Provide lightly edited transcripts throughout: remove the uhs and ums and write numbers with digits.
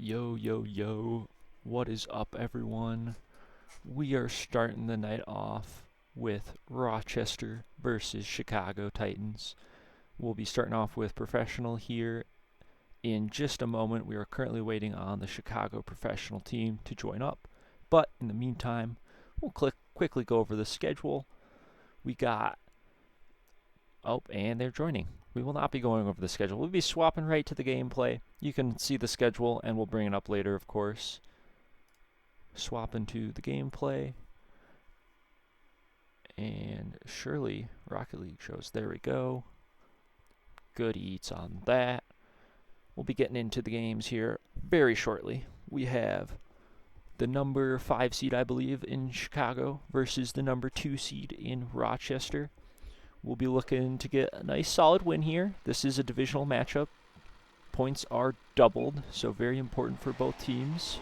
Yo, yo, yo. What is up, everyone? We are starting the night off with Rochester versus Chicago Titans. We'll be starting off with professional here in just a moment. We are currently waiting on the Chicago professional team to join up. But in the meantime, we'll quickly go over the schedule. We got... Oh, and they're joining. We will not be going over the schedule. We'll be swapping right to the gameplay. You can see the schedule, and we'll bring it up later, of course. Swap into the gameplay. And surely Rocket League shows. There we go. Good eats on that. We'll be getting into the games here very shortly. We have the number 5 seed, I believe, in Chicago versus the number 2 seed in Rochester. We'll be looking to get a nice solid win here. This is a divisional matchup. Points are doubled, so very important for both teams.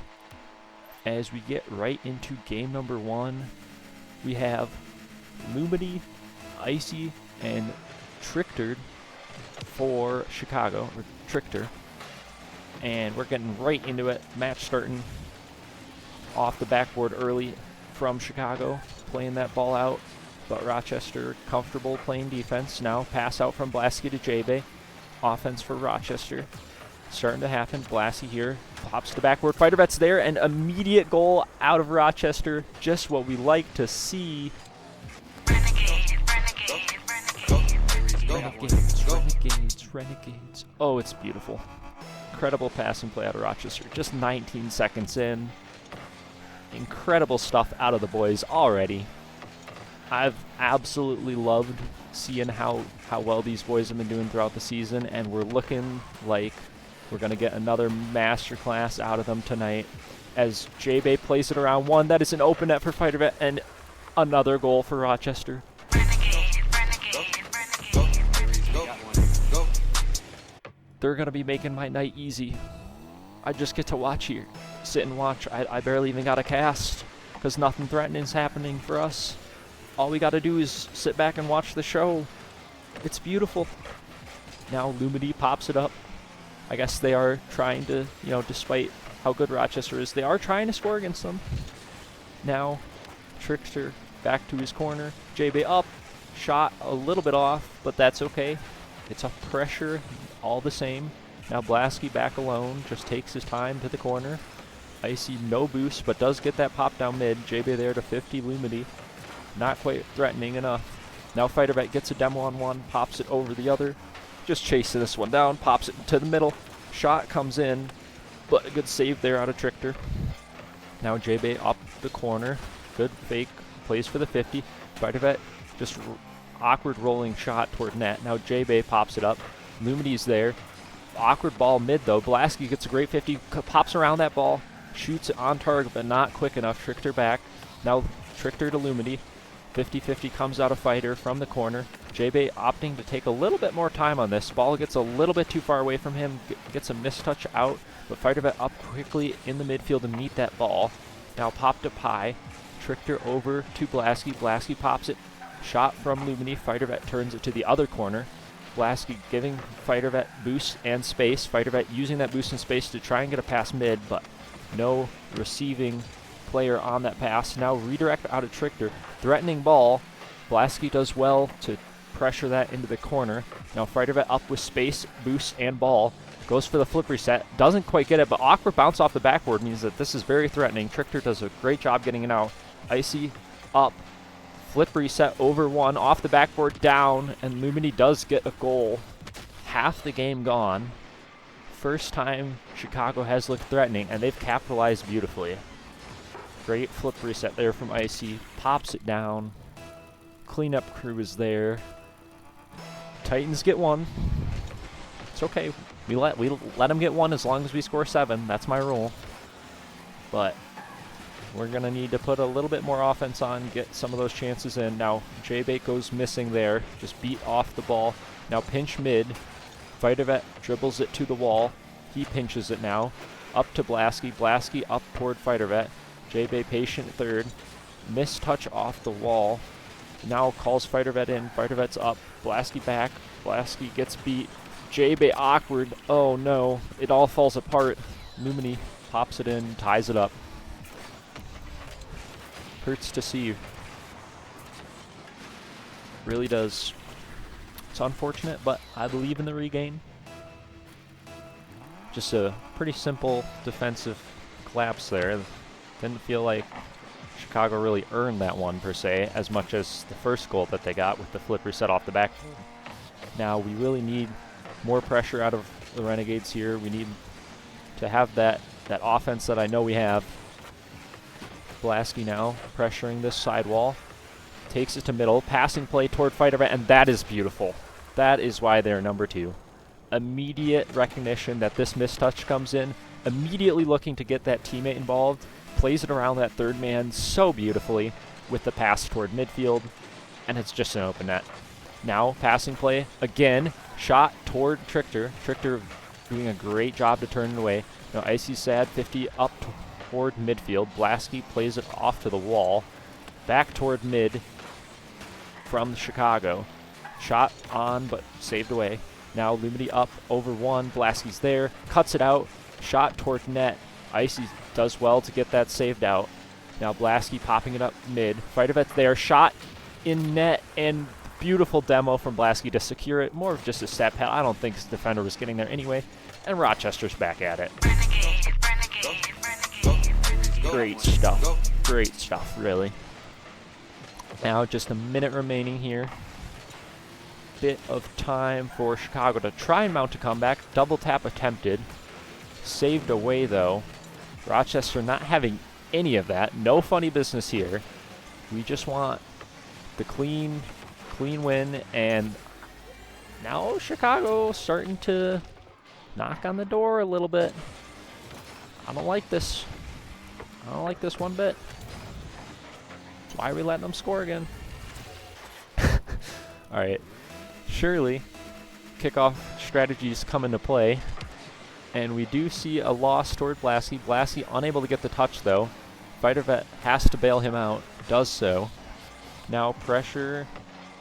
As we get right into game number 1, we have Lumity, Icy, and Trickter for Chicago, or Trickter. And we're getting right into it. Match starting off the backboard early from Chicago, playing that ball out. But Rochester comfortable playing defense. Now pass out from Blasky to J-Bay. Offense for Rochester. Starting to happen. Blasky here pops the backboard. Fighter Vet's there, and immediate goal out of Rochester. Just what we like to see. Renegades. Oh, it's beautiful. Incredible pass and play out of Rochester. Just 19 seconds in. Incredible stuff out of the boys already. I've absolutely loved seeing how well these boys have been doing throughout the season, and we're looking like we're going to get another masterclass out of them tonight. As J-Bay plays it around one, that is an open net for Fighter Vet, and another goal for Rochester. They're going to be making my night easy. I just get to watch here. Sit and watch. I barely even got a cast because nothing threatening is happening for us. All we got to do is sit back and watch the show. It's beautiful. Now Lumity pops it up. I guess they are trying to, despite how good Rochester is, they are trying to score against them. Now Trickster back to his corner. J-Bay up. Shot a little bit off, but that's okay. It's a pressure all the same. Now Blasky back alone. Just takes his time to the corner. Icy no boost, but does get that pop down mid. J-Bay there to 50 Lumity. Not quite threatening enough. Now Fighter Vet gets a demo on one, pops it over the other. Just chasing this one down, pops it to the middle. Shot comes in, but a good save there out of Trickter. Now J-Bay up the corner. Good fake, plays for the 50. Fighter Vet just awkward rolling shot toward net. Now J-Bay pops it up. Lumity's there. Awkward ball mid though. Blasky gets a great 50, pops around that ball, shoots it on target, but not quick enough. Trickter back. Now Trickter to Lumity. 50-50 comes out of Fighter from the corner. J-Bay opting to take a little bit more time on this. Ball gets a little bit too far away from him, gets a mistouch out, but Fighter Vet up quickly in the midfield to meet that ball. Now pop to Pie. Trickter over to Blasky. Blasky pops it. Shot from Lumity. Fighter Vet turns it to the other corner. Blasky giving Fighter Vet boost and space. Fighter Vet using that boost and space to try and get a pass mid, but no receiving player on that pass. Now redirect out of Trickter. Threatening ball. Blasky does well to pressure that into the corner. Now Fighter Vet up with space, boost, and ball. Goes for the flip reset. Doesn't quite get it, but awkward bounce off the backboard means that this is very threatening. Trickter does a great job getting it out. Icy up. Flip reset over one. Off the backboard down. And Lumity does get a goal. Half the game gone. First time Chicago has looked threatening, and they've capitalized beautifully. Great flip reset there from Icy. Pops it down. Cleanup crew is there. Titans get one. It's okay. We let them get one as long as we score 7. That's my rule. But we're going to need to put a little bit more offense on, get some of those chances in. Now J-Bay goes missing there. Just beat off the ball. Now pinch mid. Fighter Vet dribbles it to the wall. He pinches it now. Up to Blasky. Blasky up toward Fighter Vet. J-Bay patient third. Mistouch off the wall. Now calls Fighter Vet in. Fighter Vet's up. Blasky back. Blasky gets beat. J-Bay awkward. Oh no. It all falls apart. Lumini pops it in, ties it up. Hurts to see. Really does. It's unfortunate, but I believe in the regain. Just a pretty simple defensive collapse there. Didn't feel like Chicago really earned that one per se, as much as the first goal that they got with the flip reset off the back. Now we really need more pressure out of the Renegades here. We need to have that offense that I know we have. Blasky now pressuring this sidewall. Takes it to middle, passing play toward Fighter, and that is beautiful. That is why they're number 2. Immediate recognition that this mistouch comes in, immediately looking to get that teammate involved, plays it around that third man so beautifully with the pass toward midfield, and it's just an open net. Now, passing play, again, shot toward Trichter. Trichter doing a great job to turn it away. Now, Icy Sad, 50 up toward midfield. Blasky plays it off to the wall, back toward mid from Chicago. Shot on, but saved away. Now Lumini up over one. Blasky's there, cuts it out. Shot toward net. Icy does well to get that saved out. Now Blasky popping it up mid. Fightervet's there. Shot in net, and beautiful demo from Blasky to secure it. More of just a step pad. I don't think his defender was getting there anyway. And Rochester's back at it. Great stuff. Great stuff, really. Now just a minute remaining here. Bit of time for Chicago to try and mount a comeback. Double tap attempted. Saved away though. Rochester not having any of that. No funny business here. We just want the clean win, and now Chicago starting to knock on the door a little bit. I don't like this. I don't like this one bit. Why are we letting them score again? Alright. Surely, kickoff strategies come into play. And we do see a loss toward Blasky. Blasky unable to get the touch though. Fightervet has to bail him out. Does so. Now pressure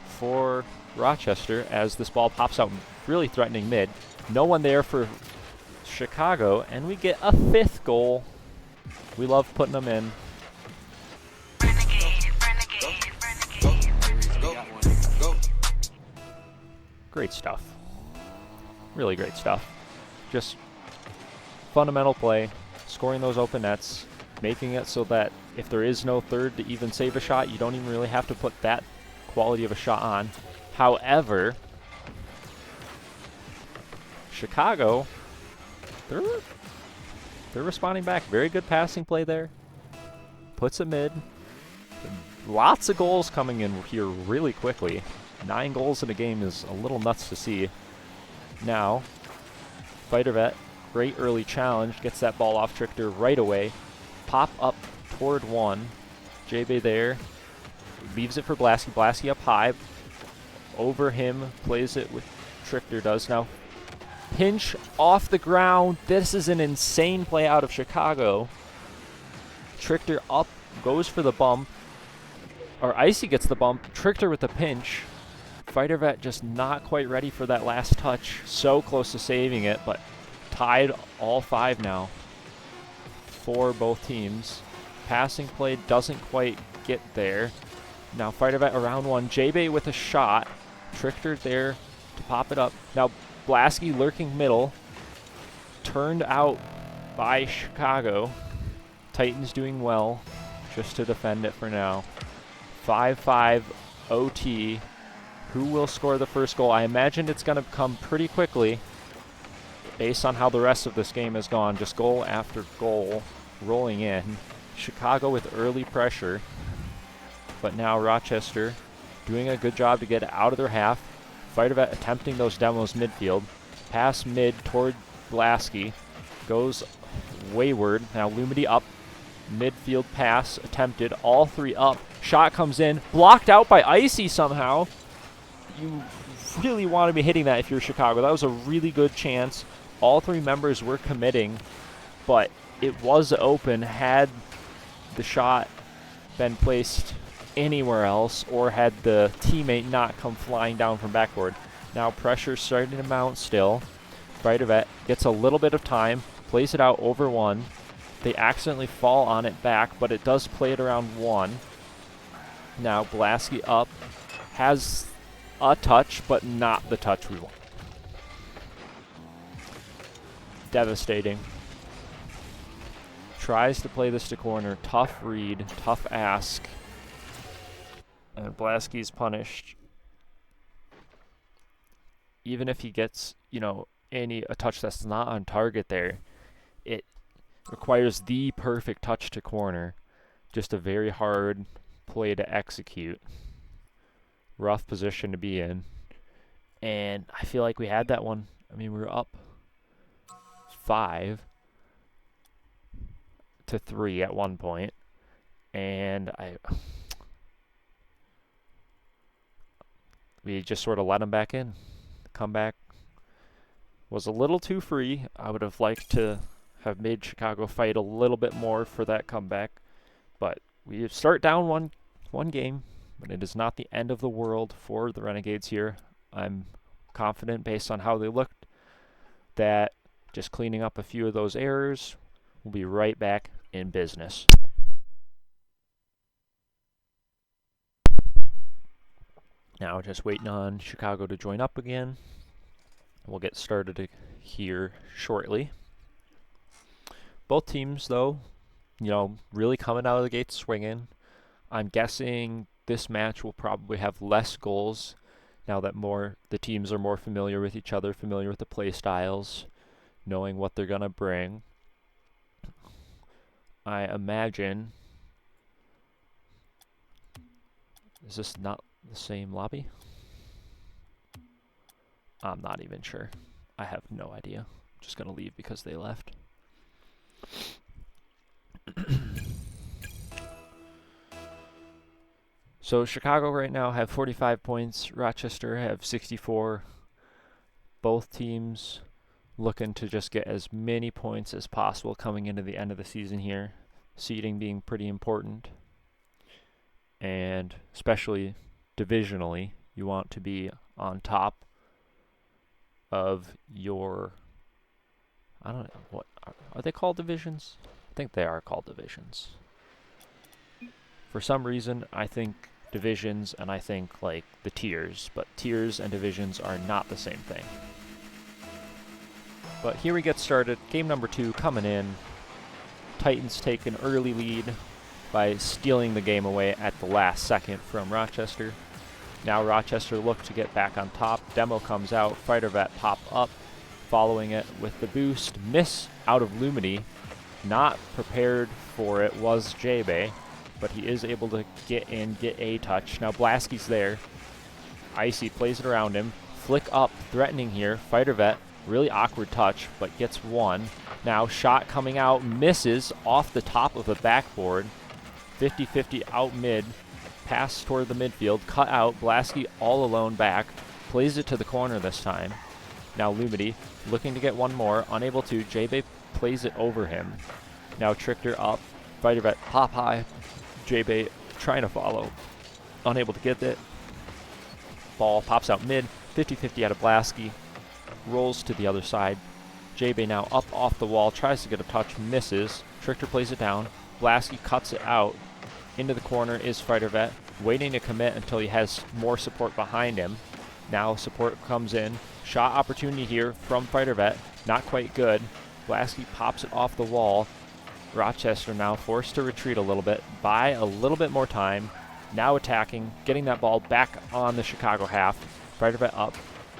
for Rochester as this ball pops out, really threatening mid. No one there for Chicago, and we get a 5th goal. We love putting them in. Great stuff. Really great stuff. Just fundamental play, scoring those open nets, making it so that if there is no third to even save a shot, you don't even really have to put that quality of a shot on. However, Chicago, they're responding back. Very good passing play there. Puts it mid. Lots of goals coming in here really quickly. 9 goals in a game is a little nuts to see. Now, Fightervet, great early challenge, gets that ball off Trichter right away. Pop up toward one. JB there. Leaves it for Blasky. Blasky up high. Over him. Plays it with Trichter does now. Pinch off the ground. This is an insane play out of Chicago. Trichter up. Goes for the bump. Or Icy gets the bump. Trichter with the pinch. Fightervet just not quite ready for that last touch. So close to saving it, but tied all 5 now for both teams. Passing play doesn't quite get there. Now Fightervet around one. JB with a shot. Trichter there to pop it up. Now Blasky lurking middle. Turned out by Chicago. Titans doing well just to defend it for now. 5-5 OT. Who will score the first goal? I imagine it's going to come pretty quickly based on how the rest of this game has gone. Just goal after goal rolling in. Chicago with early pressure. But now Rochester doing a good job to get out of their half. Fightervet attempting those demos midfield. Pass mid toward Blasky. Goes wayward. Now Lumity up. Midfield pass attempted. All 3 up. Shot comes in. Blocked out by Icy somehow. You really want to be hitting that if you're Chicago. That was a really good chance. All 3 members were committing, but it was open. Had the shot been placed anywhere else, or had the teammate not come flying down from backboard. Now pressure starting to mount still. Fightervet gets a little bit of time. plays it out over 1. They accidentally fall on it back, but it does play it around 1. Now Blasky up, has a touch, but not the touch we want. Devastating. Tries to play this to corner. Tough read, tough ask. And Blasky's punished. Even if he gets, you know, a touch that's not on target there, it requires the perfect touch to corner. Just a very hard play to execute. Rough position to be in. And I feel like we had that one. I mean, we were up 5-3 at one point. And we just sort of let him back in. The comeback was a little too free. I would have liked to have made Chicago fight a little bit more for that comeback. But we start down one game, but it is not the end of the world for the Renegades here. I'm confident, based on how they looked, that just cleaning up a few of those errors, we'll be right back in business. Now just waiting on Chicago to join up again. We'll get started here shortly. Both teams, though, you know, really coming out of the gate swinging. I'm guessing this match will probably have less goals now that the teams are more familiar with each other, familiar with the play styles, knowing what they're going to bring. I imagine... Is this not the same lobby? I'm not even sure. I have no idea. I'm just going to leave because they left. So Chicago right now have 45 points. Rochester have 64. Both teams looking to just get as many points as possible coming into the end of the season here. Seeding being pretty important. And especially divisionally, you want to be on top of your... I don't know, what are they called, divisions? I think they are called divisions. For some reason, I think divisions and I think like the tiers, but tiers and divisions are not the same thing. But here we get started. Game number 2 coming in. Titans take an early lead by stealing the game away at the last second from Rochester. Now Rochester look to get back on top. Demo comes out. Fighter Vet pop up. Following it with the boost. Miss out of Lumity. Not prepared for it was J-Bay, but he is able to get in, get a touch. Now Blasky's there. Icy plays it around him. Flick up, threatening here. Fighter Vet, really awkward touch, but gets one. Now shot coming out, misses off the top of the backboard. 50-50 out mid. Pass toward the midfield, cut out. Blasky all alone back. Plays it to the corner this time. Now Lumity looking to get one more, unable to. J-Bay plays it over him. Now Trickter up. Fighter Vet pop high. J-Bay trying to follow. Unable to get it. Ball pops out mid. 50-50 out of Blasky. Rolls to the other side. J-Bay now up off the wall. Tries to get a touch. Misses. Trickter plays it down. Blasky cuts it out. Into the corner is Fighter Vet. Waiting to commit until he has more support behind him. Now support comes in. Shot opportunity here from Fighter Vet. Not quite good. Blasky pops it off the wall. Rochester now forced to retreat a little bit. Buy a little bit more time. Now attacking. Getting that ball back on the Chicago half. Fighter Vet up.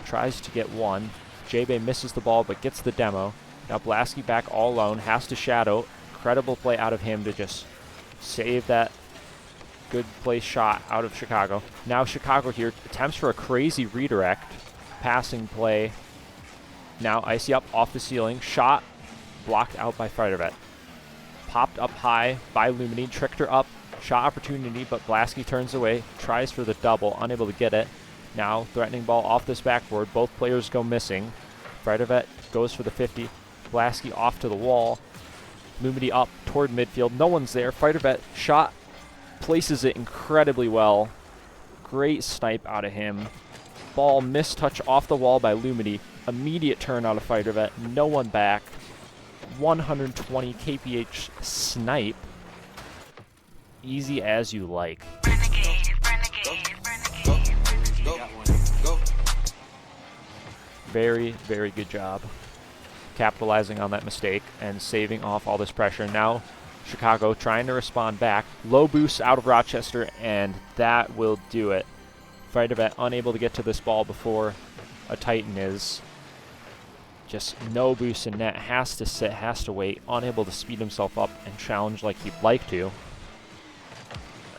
Tries to get one. J-Bay misses the ball but gets the demo. Now Blasky back all alone. Has to shadow. Incredible play out of him to just save that good play shot out of Chicago. Now Chicago here attempts for a crazy redirect. Passing play. Now Icy up off the ceiling. Shot blocked out by Fighter Vet. Popped up high by Lumity. Tricked her up. Shot opportunity, but Blasky turns away. Tries for the double. Unable to get it. Now threatening ball off this backboard. Both players go missing. Fighter Vet goes for the 50. Blasky off to the wall. Lumity up toward midfield. No one's there. Fighter Vet shot. Places it incredibly well. Great snipe out of him. Ball mistouch off the wall by Lumity. Immediate turn out of Fighter Vet. No one back. 120 kph snipe. Easy as you like. Very, very good job capitalizing on that mistake and saving off all this pressure. Now Chicago trying to respond back. Low boost out of Rochester, and that will do it. Fighter vet unable to get to this ball before a Titan is. Just no boost in net. Has to sit, has to wait. Unable to speed himself up and challenge like he'd like to.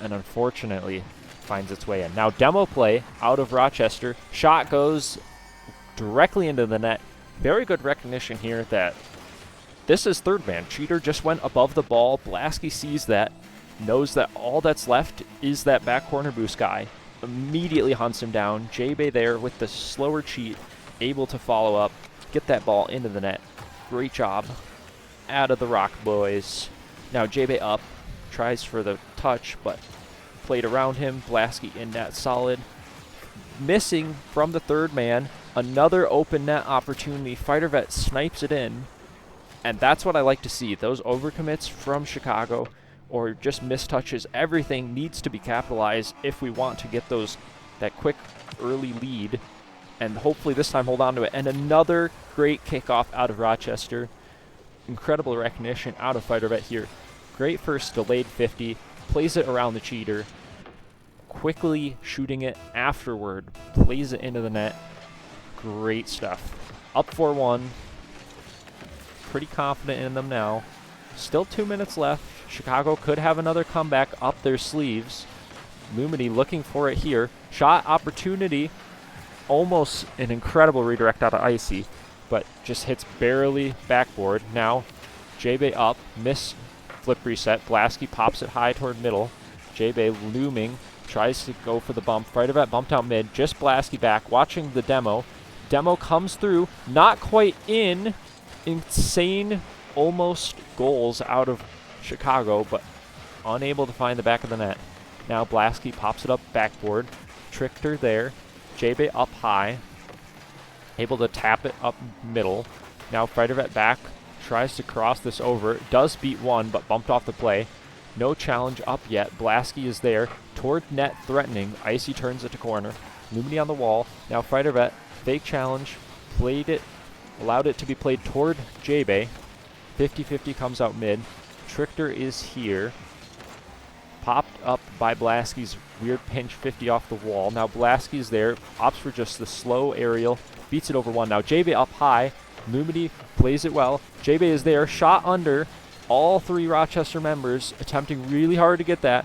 And unfortunately finds its way in. Now demo play out of Rochester. Shot goes directly into the net. Very good recognition here that this is third man. Cheater just went above the ball. Blasky sees that, knows that all that's left is that back corner boost guy. Immediately hunts him down. J-Bay there with the slower cheat, able to follow up, get that ball into the net. Great job out of the ROC boys. Now J-Bay up, tries for the touch, but played around him. Blasky in net solid. Missing from the third man. Another open net opportunity. Fighter vet snipes it in. And that's what I like to see. Those overcommits from Chicago or just mistouches. Everything needs to be capitalized if we want to get that quick early lead. And hopefully this time hold on to it. And another great kickoff out of Rochester. Incredible recognition out of Fighter vet here. Great first delayed 50. Plays it around the cheater. Quickly shooting it afterward. Plays it into the net. Great stuff. Up 4-1. Pretty confident in them now. Still 2 minutes left. Chicago could have another comeback up their sleeves. Lumity looking for it here. Shot opportunity. Almost an incredible redirect out of Icy, but just hits barely backboard. Now J-Bay up. Miss flip reset. Blasky pops it high toward middle. J-Bay looming. Tries to go for the bump. Fighter vet bumped out mid. Just Blasky back. Watching the demo. Demo comes through. Not quite in. Insane almost goals out of Chicago, but unable to find the back of the net. Now Blasky pops it up backboard. Tricked her there. J-Bay up high. Able to tap it up middle. Now Fighter vet back. Tries to cross this over. Does beat one, but bumped off the play. No challenge up yet. Blasky is there. Toward net threatening. Icy turns it to corner. Lumity on the wall. Now Fighter vet. Fake challenge. Played it. Allowed it to be played toward J-Bay. 50-50 comes out mid. Trickter is here. Popped up by Blasky's weird pinch 50 off the wall. Now Blasky's there. Opts for just the slow aerial. Beats it over one. Now J-Bay up high. Lumity plays it well. J-Bay is there. Shot under. All three Rochester members attempting really hard to get that.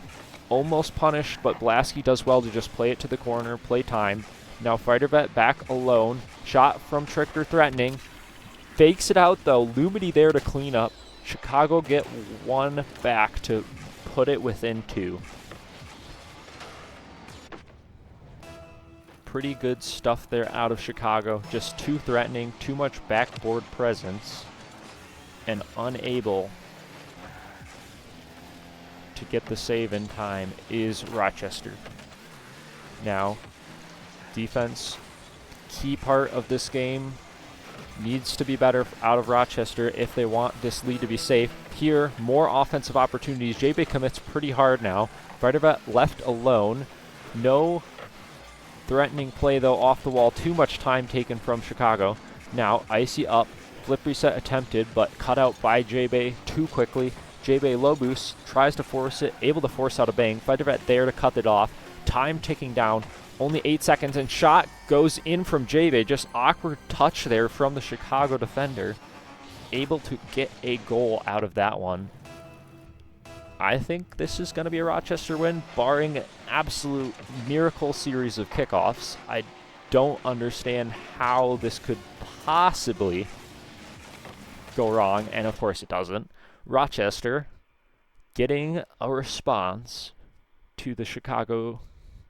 Almost punished, but Blasky does well to just play it to the corner. Play time. Now Fighter vet back alone. Shot from Trickter threatening. Fakes it out though. Lumity there to clean up. Chicago get one back to put it within 2. Pretty good stuff there out of Chicago. Just too threatening, too much backboard presence, and unable to get the save in time is Rochester. Now, defense, key part of this game, needs to be better out of Rochester if they want this lead to be safe. Here, more offensive opportunities. J-Bay commits pretty hard now. Fighter vet left alone. No threatening play, though, off the wall. Too much time taken from Chicago. Now, Icy up. Flip reset attempted, but cut out by J-Bay too quickly. J-Bay low boost, tries to force it, able to force out a bang. Fighter vet there to cut it off. Time ticking down. Only 8 seconds, and shot goes in from J-Bay. Just awkward touch there from the Chicago defender. Able to get a goal out of that one. I think this is going to be a Rochester win, barring an absolute miracle series of kickoffs. I don't understand how this could possibly go wrong, and of course it doesn't. Rochester getting a response to the Chicago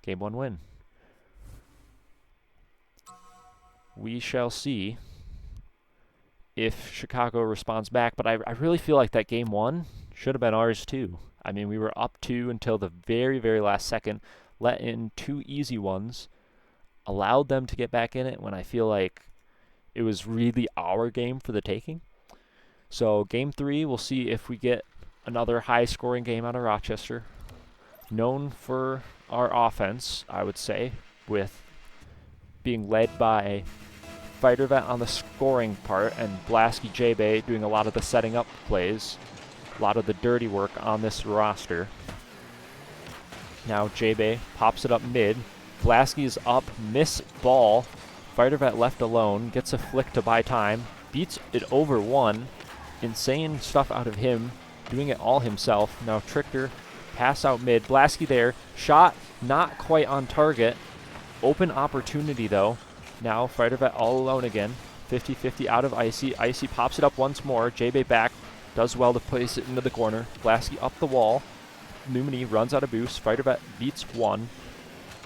Game 1 win. We shall see if Chicago responds back, but I really feel like that Game 1 should have been ours too. I mean, we were up 2 until the very, very last second, let in 2 easy ones, allowed them to get back in it when I feel like it was really our game for the taking. So game 3, we'll see if we get another high-scoring game out of Rochester. Known for our offense, I would say, with being led by Fighter Vet on the scoring part and Blasky J-Bay doing a lot of the setting up plays, a lot of the dirty work on this roster. Now J-Bay pops it up mid. Blasky is up, miss ball. Fighter Vet left alone, gets a flick to buy time, beats it over one. Insane stuff out of him, doing it all himself. Now Trichter, pass out mid. Blasky there, shot not quite on target. Open opportunity though. Now Fighter Vet all alone again. 50-50 out of Icy. Icy pops it up once more. J-Bay back, does well to place it into the corner. Blasky up the wall. Lumini runs out of boost. Fighter Vet beats one.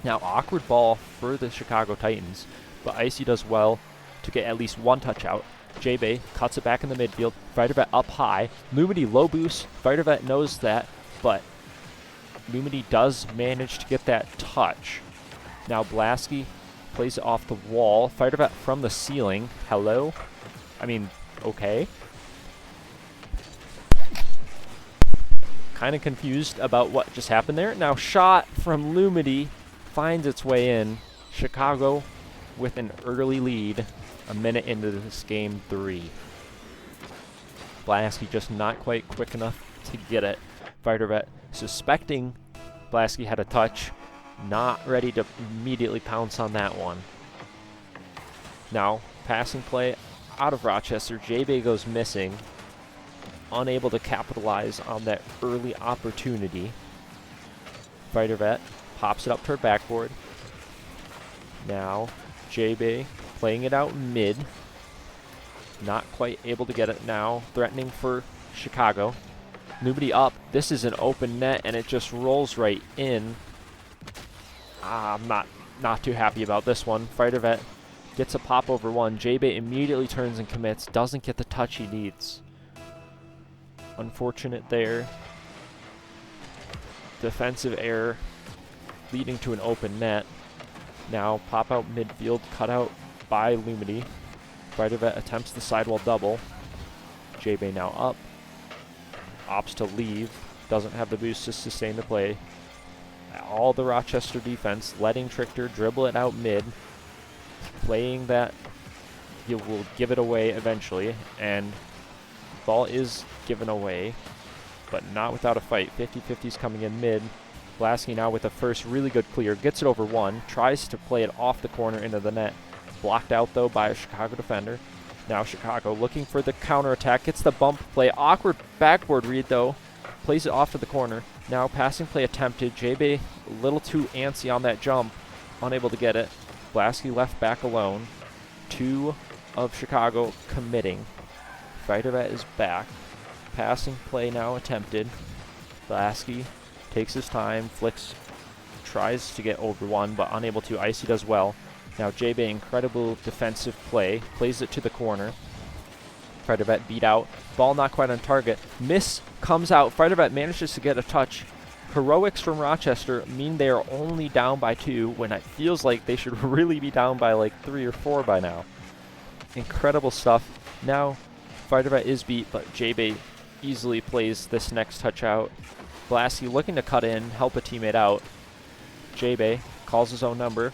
Now awkward ball for the Chicago Titans, but Icy does well to get at least one touch out. J-Bay cuts it back in the midfield. Fighter Vet up high. Lumini low boost. Fighter Vet knows that, but Lumini does manage to get that touch. Now Blasky plays it off the wall. Fighter Vet from the ceiling. Hello? I mean, okay. Kind of confused about what just happened there. Now shot from Lumini finds its way in. Chicago with an early lead a minute into this game 3. Blasky just not quite quick enough to get it. Fighter Vet suspecting Blasky had a touch, not ready to immediately pounce on that one. Now passing play out of Rochester. J-Bay goes missing, unable to capitalize on that early opportunity. Fighter Vet pops it up toward backboard. Now J-Bay playing it out mid. Not quite able to get it now. Threatening for Chicago. Nobody up. This is an open net and it just rolls right in. I'm not too happy about this one. Fighter Vet gets a pop over one. J-Bay immediately turns and commits. Doesn't get the touch he needs. Unfortunate there. Defensive error leading to an open net. Now pop out midfield, cut out by Lumini. Fighter Vet attempts the sidewall double. J-Bay now up. Opts to leave. Doesn't have the boost to sustain the play. All the Rochester defense letting Trichter dribble it out mid. Playing that he will give it away eventually. And ball is given away, but not without a fight. 50-50's coming in mid. Blasky now with the first really good clear. Gets it over one. Tries to play it off the corner into the net. Blocked out though by a Chicago defender. Now Chicago looking for the counterattack. Gets the bump play. Awkward backboard read though. Plays it off to the corner. Now passing play attempted. J-Bay a little too antsy on that jump. Unable to get it. Blasky left back alone. 2 of Chicago committing. Fighter Vet is back. Passing play now attempted. Blasky takes his time, flicks, tries to get over one, but unable to. Icy does well. Now J-Bay, incredible defensive play, plays it to the corner. Fighter Vet beat out. Ball not quite on target. Miss comes out. Fighter Vet manages to get a touch. Heroics from Rochester mean they are only down by 2 when it feels like they should really be down by like 3 or 4 by now. Incredible stuff. Now Fighter Vet is beat, but J-Bay easily plays this next touch out. Blasky looking to cut in, help a teammate out. J-Bay calls his own number,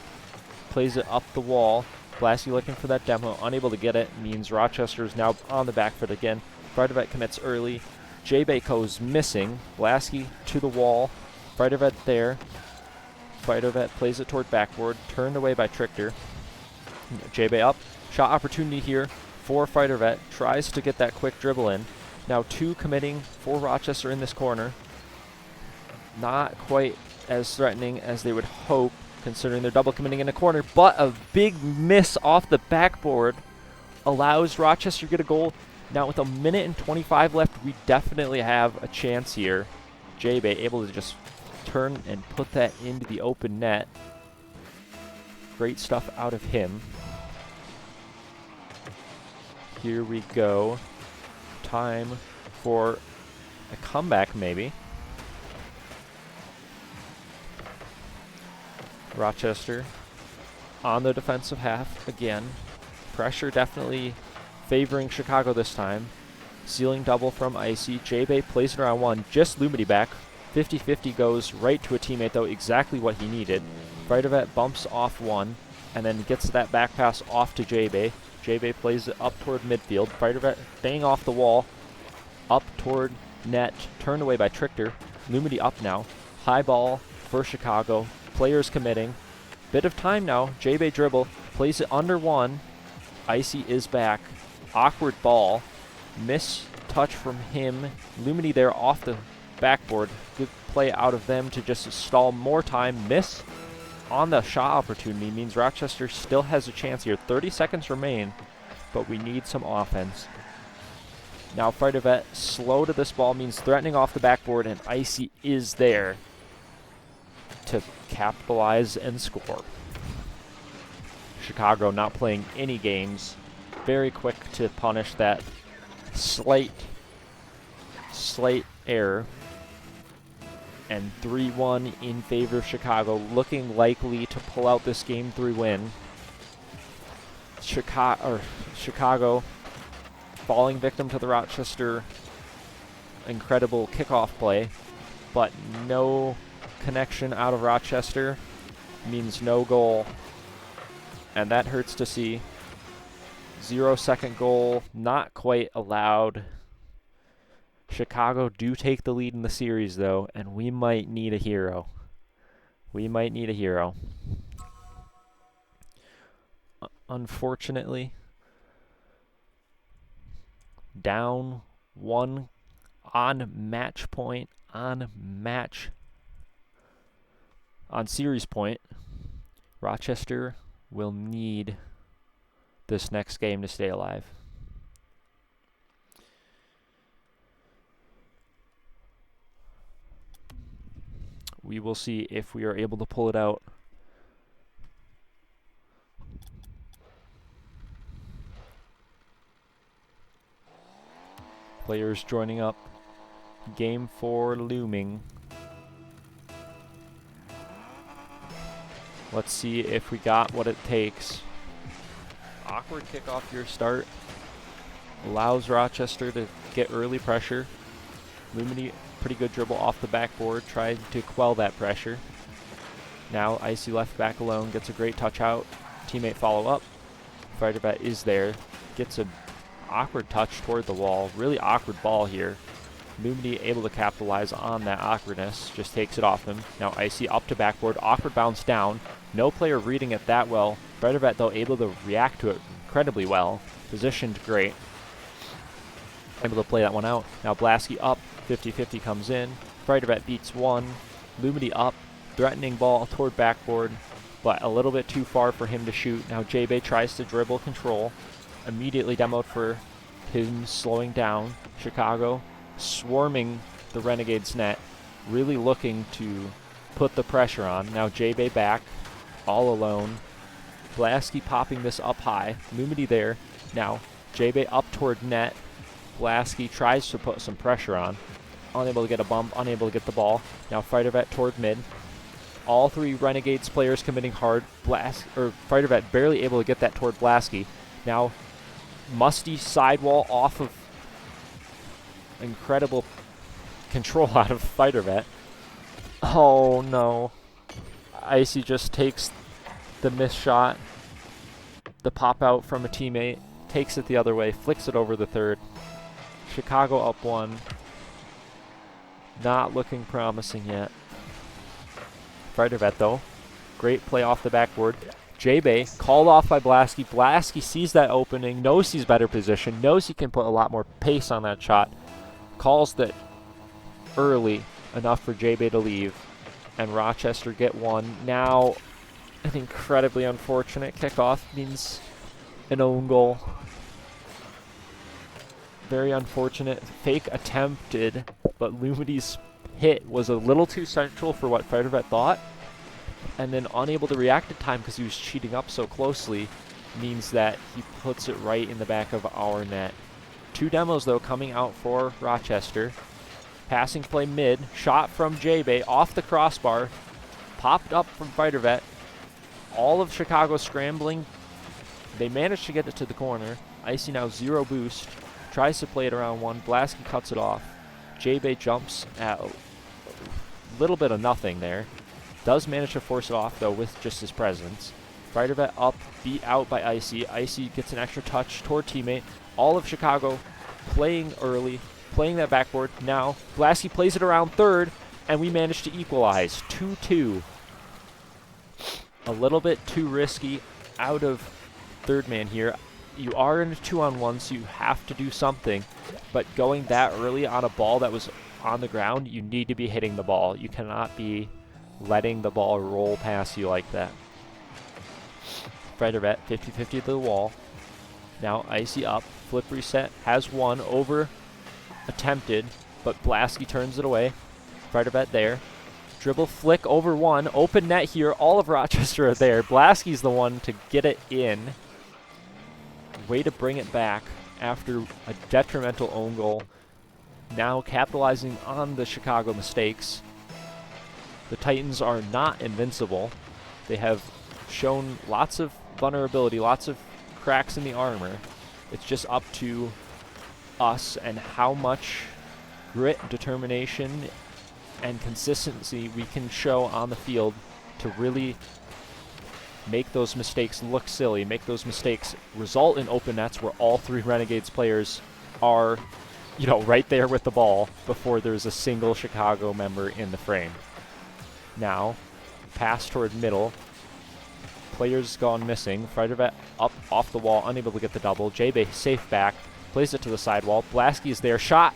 plays it up the wall. Blasky looking for that demo, unable to get it, means Rochester is now on the back foot again. Fighter Vet commits early. J-Bay goes missing. Blasky to the wall. Fighter Vet there. Fighter Vet plays it toward backboard, turned away by Trichter. J-Bay up. Shot opportunity here for Fighter Vet. Tries to get that quick dribble in. Now 2 committing for Rochester in this corner. Not quite as threatening as they would hope, considering they're double committing in the corner, but a big miss off the backboard allows Rochester to get a goal. Now with a minute and 25 left, we definitely have a chance here. J-Bay able to just turn and put that into the open net. Great stuff out of him. Here we go. Time for a comeback maybe. Rochester on the defensive half again. Pressure definitely favoring Chicago this time. Ceiling double from Icy. J-Bay plays it around one. Just Lumity back. 50-50 goes right to a teammate, though, exactly what he needed. Fighter Vet bumps off one and then gets that back pass off to J-Bay. J-Bay plays it up toward midfield. Fighter Vet bang off the wall. Up toward net. Turned away by Trichter. Lumity up now. High ball for Chicago. Players committing. Bit of time now. J-Bay dribble. Plays it under one. Icy is back. Awkward ball. Miss touch from him. Lumity there off the backboard. Good play out of them to just stall more time. Miss on the shot opportunity means Rochester still has a chance here. 30 seconds remain, but we need some offense. Now Fighter Vet slow to this ball means threatening off the backboard, and Icy is there to capitalize and score. Chicago not playing any games. Very quick to punish that slight error. And 3-1 in favor of Chicago, looking likely to pull out this Game 3 win. Chicago falling victim to the Rochester incredible kickoff play, but no connection out of Rochester means no goal, and that hurts to see. 0-second goal, not quite allowed. Chicago do take the lead in the series, though, and we might need a hero. We might need a hero. Unfortunately, down one on match point, on series point. Rochester will need this next game to stay alive. We will see if we are able to pull it out. Players joining up. Game 4 looming. Let's see if we got what it takes. Awkward kickoff your start. Allows Rochester to get early pressure. Lumity, pretty good dribble off the backboard, tried to quell that pressure. Now Icy left back alone, gets a great touch out. Teammate follow up. Fighter Vet is there. Gets an awkward touch toward the wall. Really awkward ball here. Lumity able to capitalize on that awkwardness. Just takes it off him. Now Icy up to backboard. Awkward bounce down. No player reading it that well. Fighter Vet, though, able to react to it incredibly well. Positioned great. Able to play that one out. Now Blasky up. 50-50 comes in. Fighter Vet beats one. Lumity up. Threatening ball toward backboard, but a little bit too far for him to shoot. Now J-Bay tries to dribble control. Immediately demoed for him slowing down. Chicago swarming the Renegades net. Really looking to put the pressure on. Now J-Bay back. All alone. Blasky popping this up high. Lumity there. Now J-Bay up toward net. Blasky tries to put some pressure on. Unable to get a bump, unable to get the ball. Now Fighter Vet toward mid. All three Renegades players committing hard. Fighter Vet barely able to get that toward Blasky. Now musty sidewall off of incredible control out of Fighter Vet. Oh no. Icy just takes the missed shot. The pop out from a teammate. Takes it the other way. Flicks it over the third. Chicago up one. Not looking promising yet. Fighter Vet, though. Great play off the backboard. J-Bay called off by Blasky. Blasky sees that opening, knows he's better positioned, knows he can put a lot more pace on that shot. Calls that early enough for J-Bay to leave. And Rochester get one. Now, an incredibly unfortunate kickoff means an own goal. Very unfortunate. Fake attempted, but Lumity's hit was a little too central for what Fighter Vet thought, and then unable to react in time because he was cheating up so closely means that he puts it right in the back of our net. Two demos, though, coming out for Rochester. Passing play mid, shot from J-Bay off the crossbar, popped up from Fighter Vet. All of Chicago scrambling. They managed to get it to the corner. Icy now 0 boost. tries to play it around one. Blasky cuts it off. J-Bay jumps at a little bit of nothing there. Does manage to force it off, though, with just his presence. Fighter Vet up, beat out by Icy. Icy gets an extra touch toward teammate. All of Chicago playing early, playing that backboard. Now, Blasky plays it around third, and we manage to equalize. 2-2. A little bit too risky out of third man here. You are in a 2-on-1, so you have to do something. But going that early on a ball that was on the ground, you need to be hitting the ball. You cannot be letting the ball roll past you like that. Fighter Vet, 50-50 to the wall. Now Icy up, flip reset, has one over, attempted, but Blasky turns it away. Fighter Vet there. Dribble flick over one, open net here, all of Rochester are there. Blasky's the one to get it in. Way to bring it back after a detrimental own goal. Now capitalizing on the Chicago mistakes. The Titans are not invincible. They have shown lots of vulnerability, lots of cracks in the armor. It's just up to us and how much grit, determination, and consistency we can show on the field to really make those mistakes look silly, make those mistakes result in open nets where all three Renegades players are, you know, right there with the ball before there's a single Chicago member in the frame. Now, pass toward middle. Players gone missing. Fighter Vet up off the wall, unable to get the double. J-Bay safe back, plays it to the sidewall. Blasky is there, shot,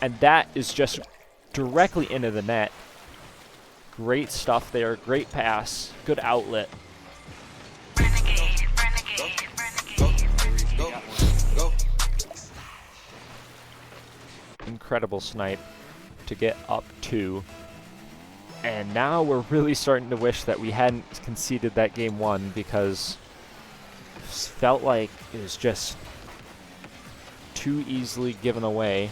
and that is just directly into the net. Great stuff there, great pass, good outlet. Renegade. Incredible snipe to get up 2. And now we're really starting to wish that we hadn't conceded that game 1 because it felt like it was just too easily given away.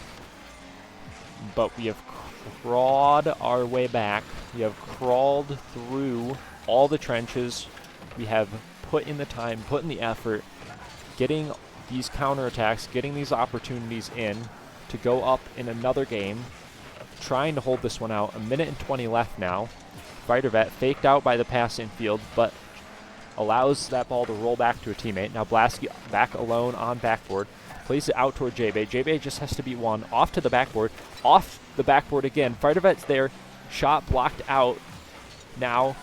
But we have crawled our way back. We have crawled through all the trenches. We have put in the time, put in the effort, getting these counterattacks, getting these opportunities in to go up in another game. Trying to hold this one out. 1:20 left now. Fighter Vet faked out by the pass infield, but allows that ball to roll back to a teammate. Now Blasky back alone on backboard. Plays it out toward J-Bay. J-Bay just has to beat one. Off to the backboard. Off the backboard again. Fighter Vet's there. Shot blocked out. Now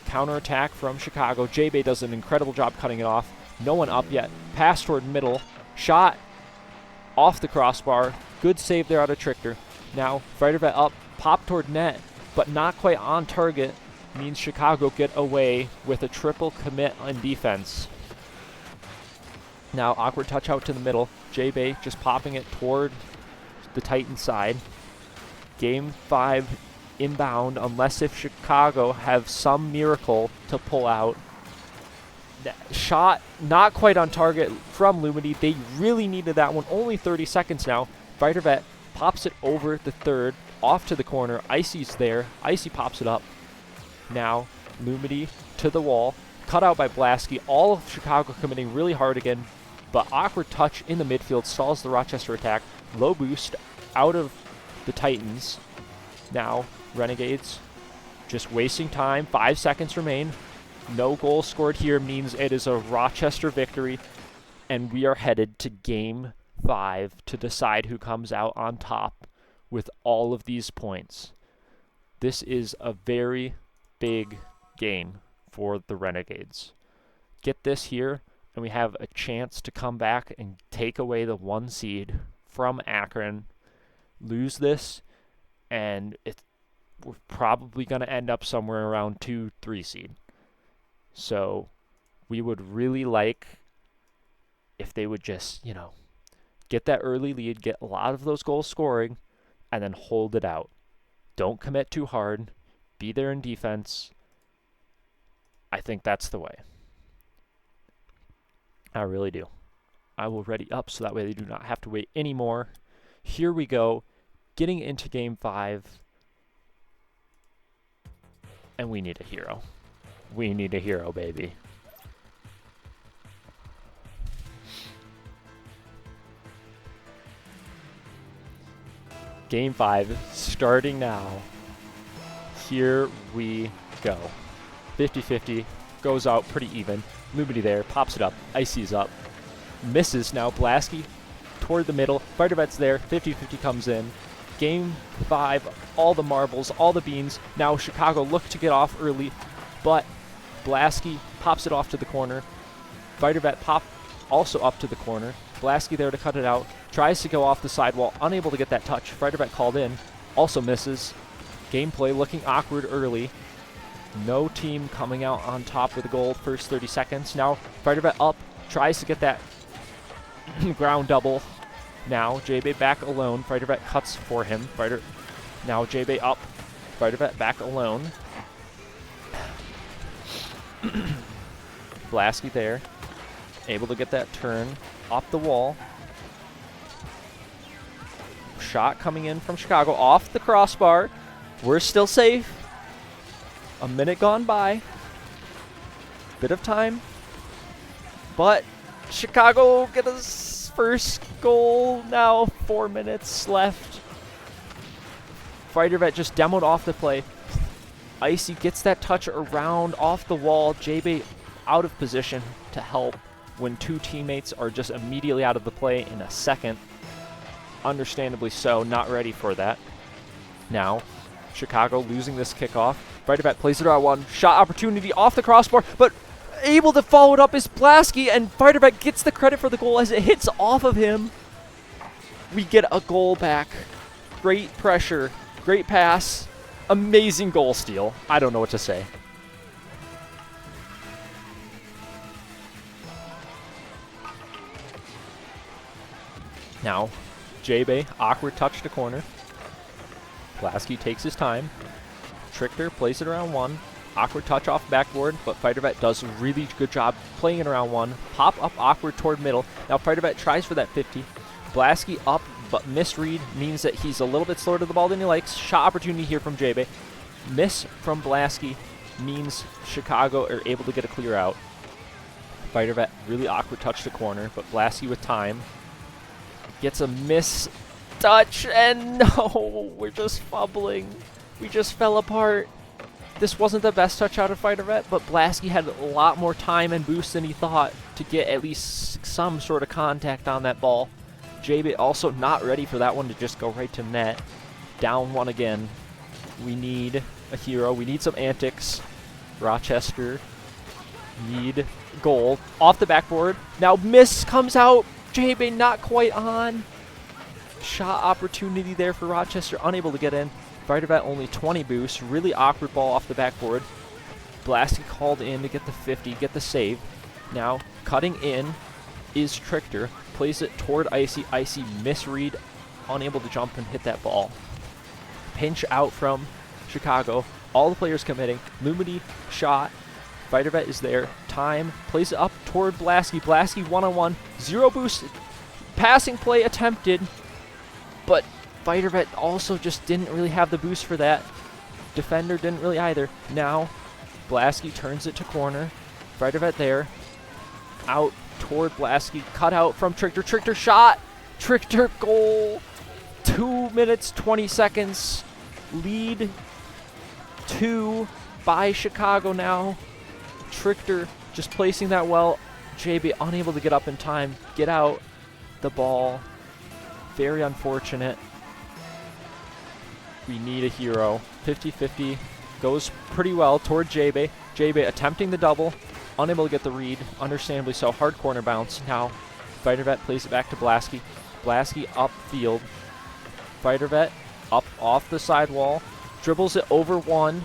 counterattack from Chicago. J-Bay does an incredible job cutting it off. No one up yet. Pass toward middle. Shot off the crossbar. Good save there out of Trichter. Now, Fighter Vet up, pop toward net, but not quite on target. Means Chicago get away with a triple commit on defense. Now, awkward touch out to the middle. J-Bay just popping it toward the Titan side. Game 5 inbound, unless if Chicago have some miracle to pull out. Shot not quite on target from Lumity. They really needed that one. Only 30 seconds now. Fighter Vet pops it over the third, off to the corner. Icy's there. Icy pops it up. Now, Lumity to the wall. Cut out by Blasky. All of Chicago committing really hard again, but awkward touch in the midfield stalls the Rochester attack. Low boost out of the Titans. Now, Renegades just wasting time. 5 seconds remain. No goal scored here means it is a Rochester victory, and we are headed to Game 5 to decide who comes out on top with all of these points. This is a very big game for the Renegades. Get this here, and we have a chance to come back and take away the 1 seed from Akron. Lose this, and we're probably going to end up somewhere around 2-3 seed. So we would really like if they would just, get that early lead, get a lot of those goals scoring, and then hold it out. Don't commit too hard. Be there in defense. I think that's the way. I really do. I will ready up so that way they do not have to wait anymore. Here we go. Getting into Game 5. And we need a hero. We need a hero, baby. Game 5 starting now. Here we go. 50-50, goes out pretty even. Lumity there, pops it up, Icy's up. Misses now, Blasky toward the middle. Fighter Vet's there, 50-50 comes in. Game 5, all the marbles, all the beans. Now Chicago look to get off early, but Blasky pops it off to the corner. Fighter Vet pop also up to the corner. Blasky there to cut it out. Tries to go off the sidewall, unable to get that touch. Fighter Vet called in, also misses. Gameplay looking awkward early. No team coming out on top with a goal first 30 seconds. Now Fighter Vet up, tries to get that ground double. Now J-Bay back alone. Fighter Vet cuts for him. Now J-Bay up. Fighter Vet back alone. Blasky there, able to get that turn off the wall. Shot coming in from Chicago off the crossbar. We're still safe. A minute gone by. Bit of time. But Chicago get his first goal now. 4 minutes left. Fighter Vet just demoed off the play. Icy gets that touch around off the wall. J-Bay out of position to help when two teammates are just immediately out of the play in a second. Understandably so, not ready for that. Now, Chicago losing this kickoff. Fighter Vet plays it out one. Shot opportunity off the crossbar, but able to follow it up is Blasky, and Fighter Vet gets the credit for the goal as it hits off of him. We get a goal back. Great pressure, great pass, amazing goal steal. I don't know what to say. Now, J-Bay, awkward touch to corner. Blasky takes his time. Trichter plays it around one. Awkward touch off backboard, but Fighter Vet does a really good job playing it around one. Pop up awkward toward middle. Now Fighter Vet tries for that 50. Blasky up, but misread means that he's a little bit slower to the ball than he likes. Shot opportunity here from J-Bay. Miss from Blasky means Chicago are able to get a clear out. Fighter Vet, really awkward touch to corner, but Blasky with time. Gets a miss touch, and no, we're just fumbling. We just fell apart. This wasn't the best touch out of Fighter Vet, but Blasky had a lot more time and boost than he thought to get at least some sort of contact on that ball. J-Bay also not ready for that one to just go right to net. Down one again. We need a hero. We need some antics. Rochester need goal. Off the backboard. Now miss comes out. J-Bay not quite on. Shot opportunity there for Rochester. Unable to get in. Fighter Vet only 20 boost. Really awkward ball off the backboard. Blasky called in to get the 50, get the save. Now cutting in is Trichter. Plays it toward Icy. Icy misread. Unable to jump and hit that ball. Pinch out from Chicago. All the players committing. Lumity shot. Fighter Vet is there. Time. Plays it up toward Blasky. Blasky one-on-one. Zero boost. Passing play attempted. But Fighter Vet also just didn't really have the boost for that. Defender didn't really either. Now, Blasky turns it to corner. Fighter Vet there. Out toward Blasky. Cut out from Trichter. Trichter shot. Trichter goal. 2 minutes, 20 seconds. Lead 2 by Chicago now. Trichter just placing that well. J-Bay unable to get up in time. Get out the ball. Very unfortunate. We need a hero. 50-50 goes pretty well toward J-Bay. J-Bay attempting the double. Unable to get the read. Understandably so. Hard corner bounce. Now Fighter Vet plays it back to Blasky. Blasky upfield. Fighter Vet up off the sidewall. Dribbles it over one.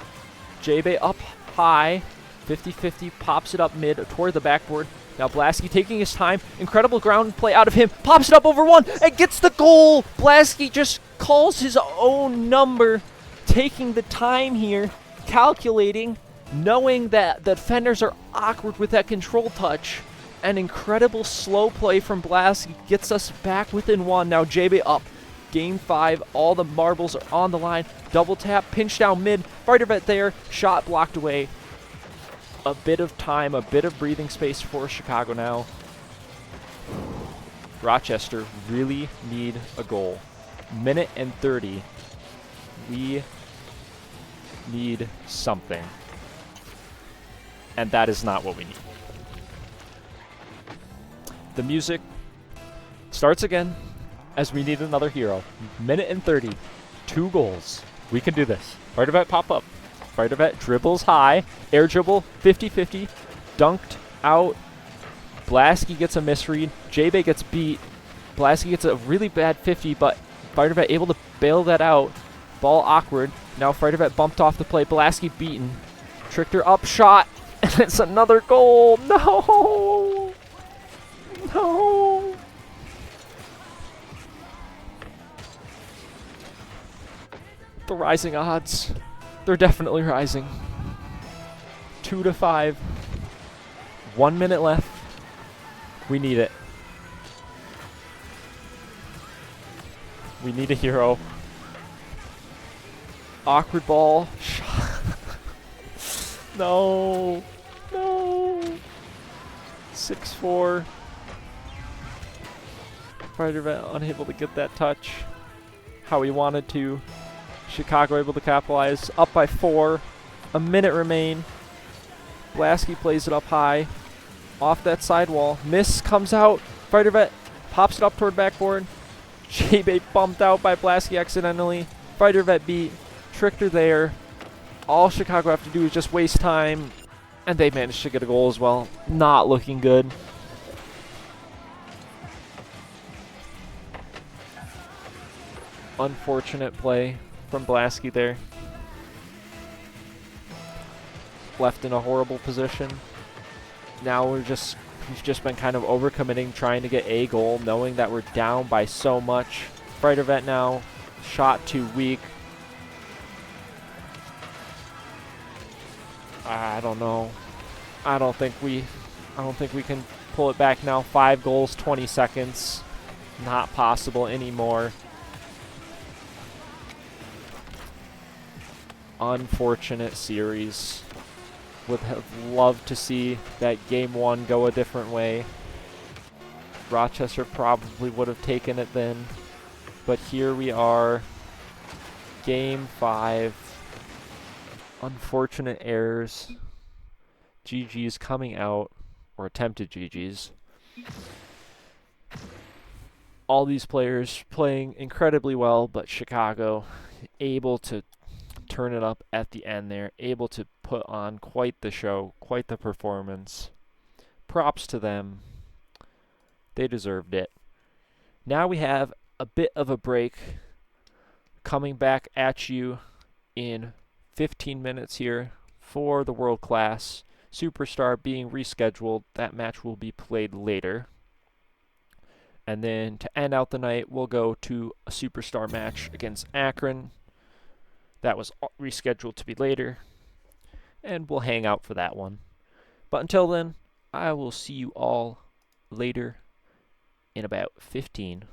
J-Bay up high. 50-50 pops it up mid toward the backboard. Now Blasky taking his time. Incredible ground play out of him. Pops it up over one and gets the goal. Blasky just calls his own number. Taking the time here. Calculating. Knowing that the defenders are awkward with that control touch. An incredible slow play from Blasky gets us back within one. Now J-Bay up. Game 5. All the marbles are on the line. Double tap. Pinch down mid. Fighter Vet there. Shot blocked away. A bit of time, a bit of breathing space for Chicago now. Rochester really need a goal. Minute and 30. We need something. And that is not what we need. The music starts again as we need another hero. Minute and 30. 2 goals. We can do this. Fighter vet pop up. Fighter vet dribbles high. Air dribble. 50-50. Dunked out. Blasky gets a misread. J-Bay gets beat. Blasky gets a really bad 50, but Fighter vet able to bail that out. Ball awkward. Now Fighter vet bumped off the play. Blasky beaten. Trickter up shot. And it's another goal. No. No. The rising odds. They're definitely rising. 2-5. 1 minute left. We need it. We need a hero. Awkward ball. No. No. 6-4. Fighter vet unable to get that touch how he wanted to. Chicago able to capitalize. Up by 4. A minute remain. Blasky plays it up high. Off that sidewall. Miss comes out. Fighter vet pops it up toward backboard. J-Bay bumped out by Blasky accidentally. Fighter vet beat. Trickter there. All Chicago have to do is just waste time. And they managed to get a goal as well. Not looking good. Unfortunate play from Blasky there. Left in a horrible position. Now we've just been kind of overcommitting, trying to get a goal, knowing that we're down by so much. Fighter vet now, shot too weak. I don't know. I don't think we can pull it back now. 5 goals, 20 seconds. Not possible anymore. Unfortunate series. Would have loved to see that game 1 go a different way. Rochester probably would have taken it then. But here we are. Game 5. Unfortunate errors. GG's coming out. Or attempted GG's. All these players playing incredibly well, but Chicago able to turn it up at the end there, able to put on quite the show, quite the performance. Props to them. They deserved it. Now we have a bit of a break coming back at you in 15 minutes here for the World Class Superstar being rescheduled. That match will be played later. And then to end out the night, we'll go to a Superstar match against Akron. That was rescheduled to be later, and we'll hang out for that one. But until then, I will see you all later in about 15.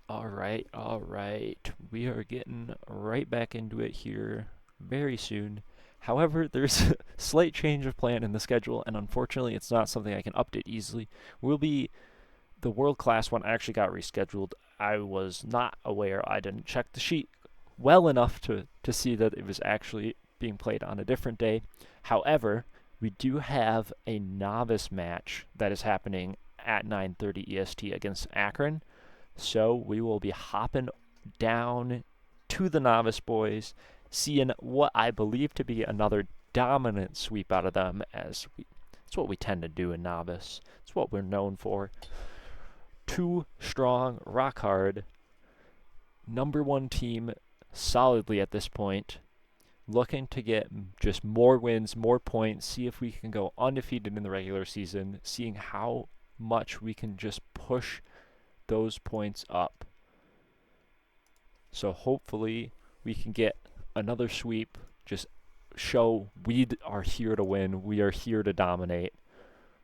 All right, all right. We are getting right back into it here very soon. However, there's a slight change of plan in the schedule, and unfortunately, it's not something I can update easily. The world class one actually got rescheduled. I was not aware. I didn't check the sheet well enough to see that it was actually being played on a different day. However, we do have a novice match that is happening at 9:30 EST against Akron. So we will be hopping down to the novice boys, seeing what I believe to be another dominant sweep out of them, it's what we tend to do in novice. It's what we're known for. 2 strong, rock hard, number 1 team solidly at this point, looking to get just more wins, more points, see if we can go undefeated in the regular season, seeing how much we can just push those points up. So hopefully we can get another sweep, just show we are here to win, we are here to dominate.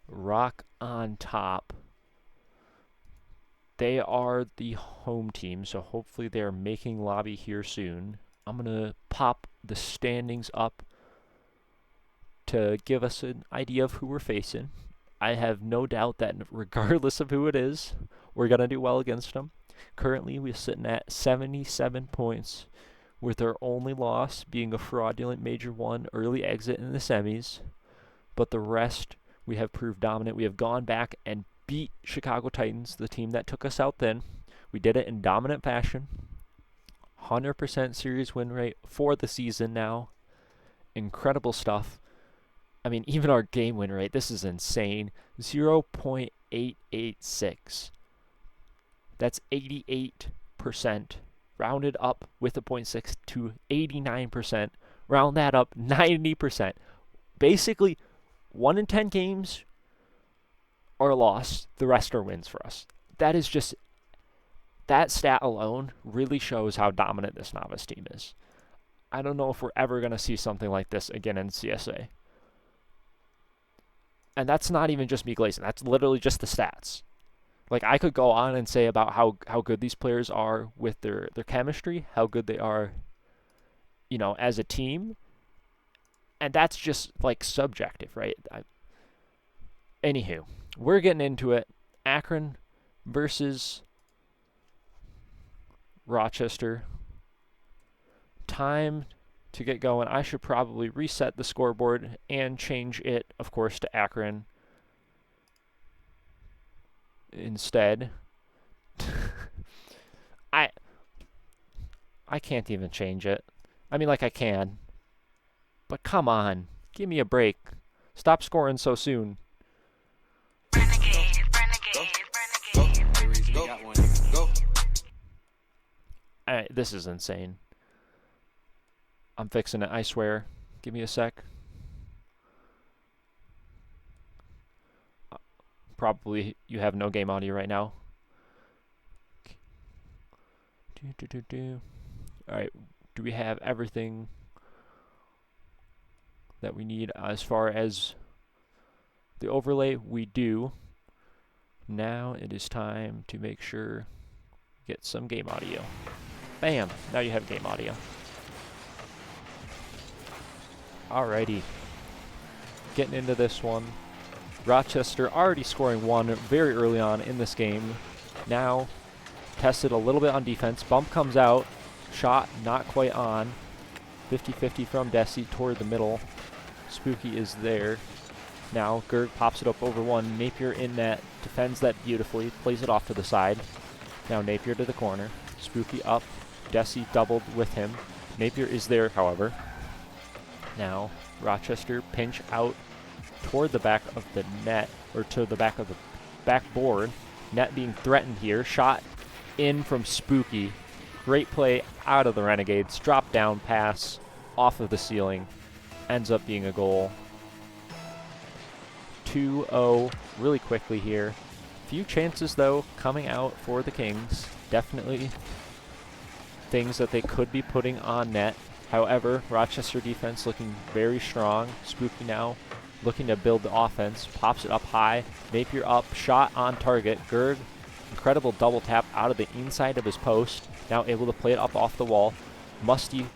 ROC on top. They are the home team, so hopefully they are making lobby here soon. I'm going to pop the standings up to give us an idea of who we're facing. I have no doubt that regardless of who it is, we're going to do well against them. Currently, we're sitting at 77 points, with our only loss being a fraudulent Major 1 early exit in the semis. But the rest, we have proved dominant. We have gone back and beat Chicago Titans, the team that took us out then. We did it in dominant fashion. 100% series win rate for the season now. Incredible stuff. I mean, even our game win rate, this is insane. 0.886. That's 88%. Rounded up with a 0.6 to 89%. Round that up, 90%. Basically, 1 in 10 games are lost. The rest are wins for us. That is just... That stat alone really shows how dominant this novice team is. I don't know if we're ever going to see something like this again in CSA. And that's not even just me glazing. That's literally just the stats. Like, I could go on and say about how good these players are with their chemistry, how good they are, you know, as a team. And that's just, like, subjective, right? Anywho, we're getting into it. Akron versus Rochester. Time to get going. I should probably reset the scoreboard and change it, of course, to Akron instead. I can't even change it. I mean, like, I can. But come on. Give me a break. Stop scoring so soon. Renegade, renegade, renegade. Go. This is insane. I'm fixing it, I swear. Give me a sec. Probably you have no game audio right now. Alright, do we have everything that we need as far as the overlay? We do. Now it is time to make sure get some game audio. Bam! Now you have game audio. Alrighty. Getting into this one. Rochester already scoring 1 very early on in this game. Now tested a little bit on defense. Bump comes out. Shot not quite on. 50-50 from Desi toward the middle. Spooky is there. Now Gerg pops it up over 1. Napier in net. Defends that beautifully. Plays it off to the side. Now Napier to the corner. Spooky up. Desi doubled with him. Napier is there, however. Now Rochester pinch out toward the back of the net, or to the back of the backboard. Net being threatened here. Shot in from Spooky. Great play out of the Renegades. Drop down pass off of the ceiling. Ends up being a goal. 2-0 really quickly here. Few chances, though, coming out for the Kings. Definitely things that they could be putting on net. However, Rochester defense looking very strong. Spooky now looking to build the offense. Pops it up high. Napier up. Shot on target. Gerg incredible double tap out of the inside of his post. Now able to play it up off the wall. Musty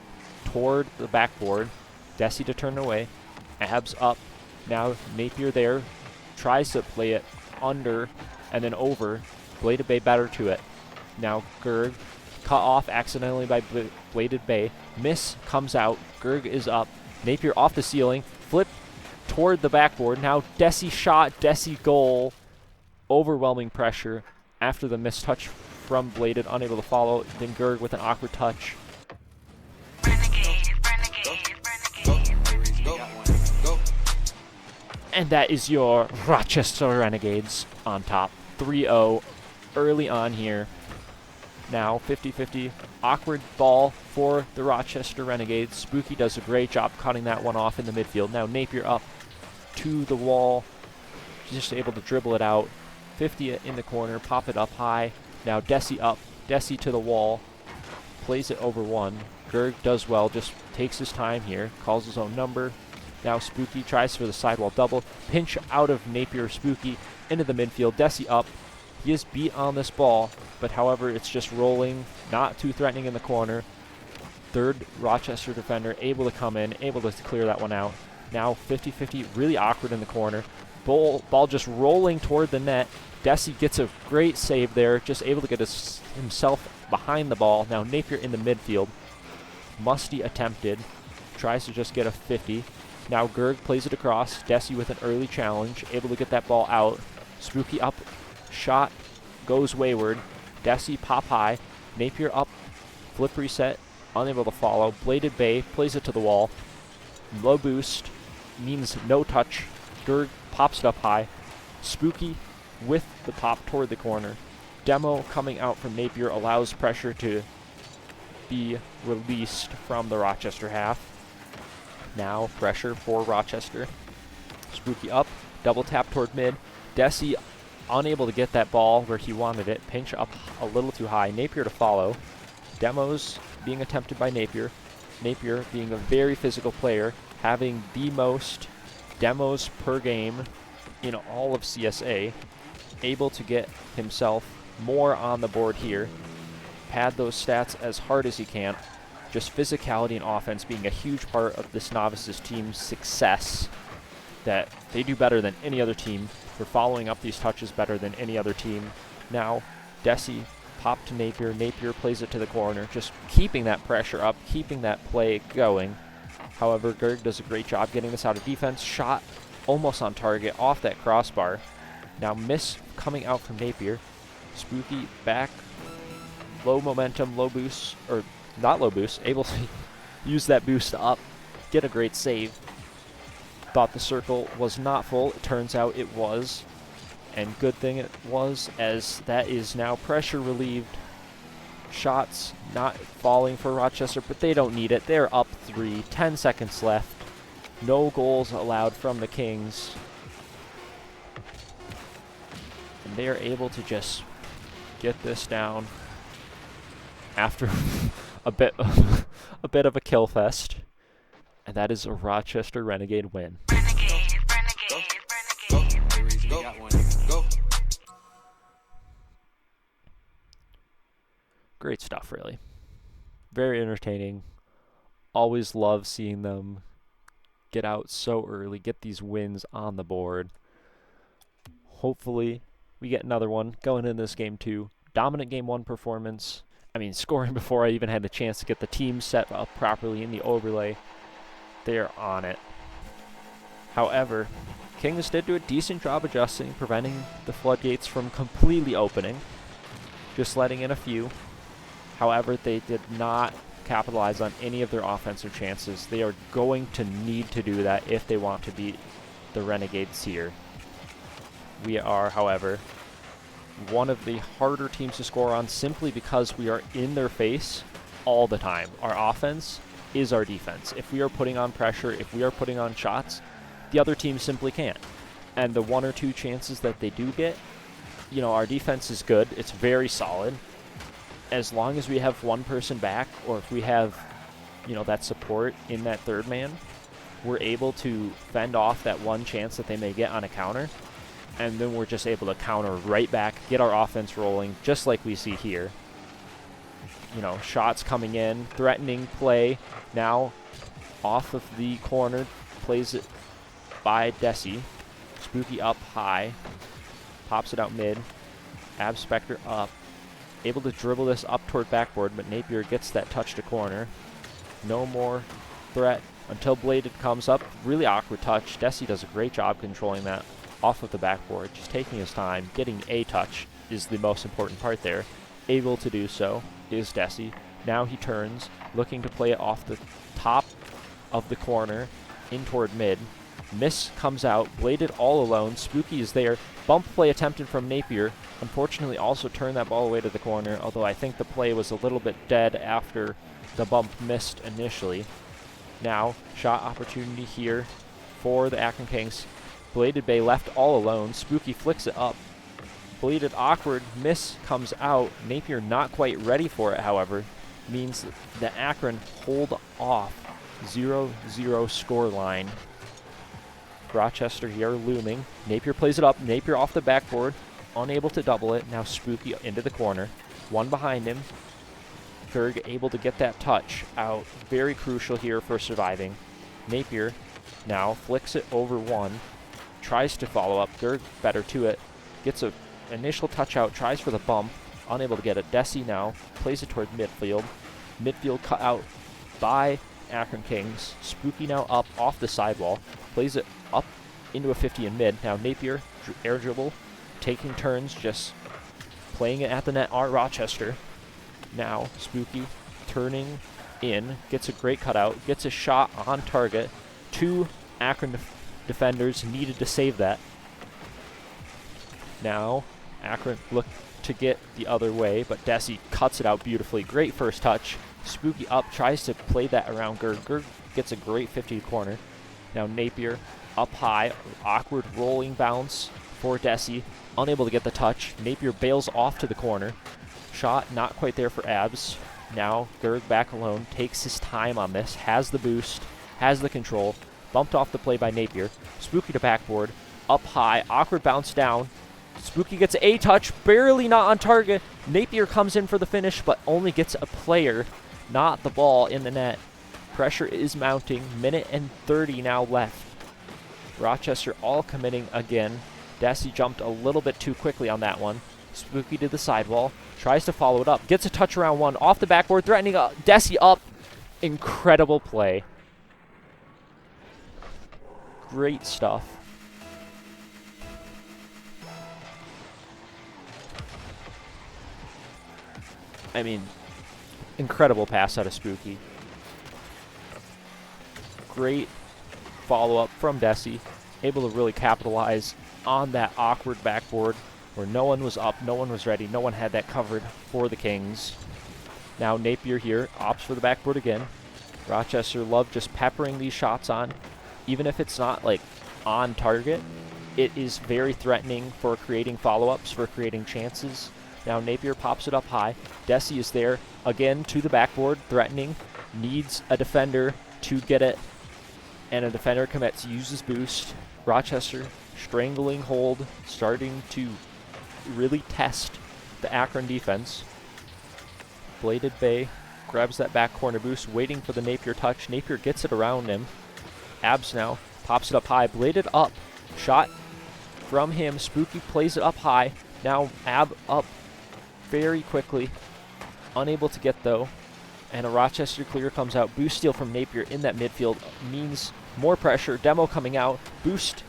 toward the backboard. Desi to turn away. Abs up. Now Napier there. Tries to play it under and then over. Bladed Bay better to it. Now Gerg cut off accidentally by Bladed Bay. Miss comes out. Gerg is up. Napier off the ceiling. Flip toward the backboard. Now Desi shot. Desi goal. Overwhelming pressure after the missed touch from Bladed. Unable to follow. Then Gerg with an awkward touch. And that is your Rochester Renegades on top. 3-0 early on here. Now 50-50. Awkward ball for the Rochester Renegades. Spooky does a great job cutting that one off in the midfield. Now Napier up to the wall. Just able to dribble it out. 50 in the corner. Pop it up high. Now Desi up. Desi to the wall. Plays it over one. Gerg does well. Just takes his time here. Calls his own number. Now Spooky tries for the sidewall double. Pinch out of Napier. Spooky into the midfield. Desi up. He is beat on this ball, but however, it's just rolling, not too threatening in the corner. Third Rochester defender able to come in, able to clear that one out. Now 50-50, really awkward in the corner. Ball just rolling toward the net. Desi gets a great save there, just able to get himself behind the ball. Now Napier in the midfield. Musty attempted, tries to just get a 50. Now Gerg plays it across. Desi with an early challenge, able to get that ball out. Spooky up, shot goes wayward. Desi pop high. Napier up, flip reset, unable to follow. Bladed Bay plays it to the wall. Low boost means no touch. Gerg pops it up high. Spooky with the pop toward the corner. Demo coming out from Napier allows pressure to be released from the Rochester half. Now pressure for Rochester. Spooky up, double tap toward mid. Desi unable to get that ball where he wanted it. Pinch up a little too high. Napier to follow. Demos being attempted by Napier. Napier being a very physical player, having the most demos per game in all of CSA. Able to get himself more on the board here. Pad those stats as hard as he can. Just physicality and offense being a huge part of this Novices team's success. That they do better than any other team. For following up these touches better than any other team. Now, Desi pop to Napier. Napier plays it to the corner. Just keeping that pressure up, keeping that play going. However, Gerg does a great job getting this out of defense. Shot almost on target off that crossbar. Now miss coming out from Napier. Spooky back. Low momentum, low boost, or not low boost, able to use that boost up. Get a great save. Thought the circle was not full. It turns out it was. And good thing it was, as that is now pressure relieved. Shots not falling for Rochester, but they don't need it. They're up 3, 10 seconds left. No goals allowed from the Kings. And they are able to just get this down after a bit of a kill fest. And that is a Rochester Renegade win. Great stuff, really. Very entertaining. Always love seeing them get out so early, get these wins on the board. Hopefully, we get another one going in this game too. Dominant game 1 performance. I mean, scoring before I even had the chance to get the team set up properly in the overlay. They're on it. However, Kings did do a decent job adjusting, preventing the floodgates from completely opening. Just letting in a few. However, they did not capitalize on any of their offensive chances. They are going to need to do that if they want to beat the Renegades here. We are, however, one of the harder teams to score on simply because we are in their face all the time. Our offense is our defense. If we are putting on pressure, if we are putting on shots, the other team simply can't. And the 1 or 2 chances that they do get, you know, our defense is good. It's very solid. As long as we have one person back, or if we have, you know, that support in that third man, we're able to fend off that one chance that they may get on a counter. and then we're just able to counter right back, get our offense rolling, just like we see here. You know, shots coming in, threatening play. Now, off of the corner, plays it by Desi. Spooky up high, pops it out mid. Ab Spectre up, able to dribble this up toward backboard, but Napier gets that touch to corner. No more threat until Bladed comes up. Really awkward touch. Desi does a great job controlling that off of the backboard, just taking his time. Getting a touch is the most important part there. Able to do so is Desi. Now he turns, looking to play it off the top of the corner in toward mid. Miss comes out, Bladed all alone. Spooky is there. Bump play attempted from Napier. Unfortunately also turned that ball away to the corner, although I think the play was a little bit dead after the bump missed initially. Now, shot opportunity here for the Akron Kings. Bladed Bay left all alone. Spooky flicks it up. Bladed awkward. Miss comes out. Napier not quite ready for it, however. Means that Akron hold off. 0-0 score line. Rochester here looming. Napier plays it up. Napier off the backboard. Unable to double it. Now Spooky into the corner. One behind him. Gerg able to get that touch out. Very crucial here for surviving. Napier now flicks it over one. Tries to follow up. Gerg better to it. Gets a initial touch out. Tries for the bump. Unable to get it. Desi now plays it toward midfield. Midfield cut out by Akron Kings. Spooky now up off the sidewall. Plays it up into a 50 in mid. Now Napier, air dribble, taking turns, just playing it at the net. Rochester. Now Spooky turning in, gets a great cutout, gets a shot on target. Two Akron defenders needed to save that. Now Akron look to get the other way, but Desi cuts it out beautifully. Great first touch. Spooky up, tries to play that around Gerg. Gerg gets a great 50 corner. Now Napier up high, awkward rolling bounce for Desi. Unable to get the touch. Napier bails off to the corner. Shot not quite there for Abs. Now Gerg back alone, takes his time on this, has the boost, has the control. Bumped off the play by Napier. Spooky to backboard, up high, awkward bounce down. Spooky gets a touch, barely not on target. Napier comes in for the finish, but only gets a player, not the ball in the net. Pressure is mounting. Minute and 30 now left. Rochester all committing again. Desi jumped a little bit too quickly on that one. Spooky to the sidewall. Tries to follow it up. Gets a touch around one. Off the backboard. Threatening Desi up. Incredible play. Great stuff. I mean, incredible pass out of Spooky. Great follow-up from Desi. Able to really capitalize on that awkward backboard where no one was up, no one was ready, no one had that covered for the Kings. Now Napier here opts for the backboard again. Rochester love just peppering these shots on. Even if it's not like on target, it is very threatening for creating follow-ups, for creating chances. Now Napier pops it up high. Desi is there again to the backboard, threatening. Needs a defender to get it. And a defender commits, uses boost. Rochester strangling hold, starting to really test the Akron defense. Bladed Bay grabs that back corner boost, waiting for the Napier touch. Napier gets it around him. Abs now pops it up high. Bladed up. Shot from him. Spooky plays it up high. Now Ab up very quickly. Unable to get though. And a Rochester clear comes out. Boost steal from Napier in that midfield means more pressure. Demo coming out. Boost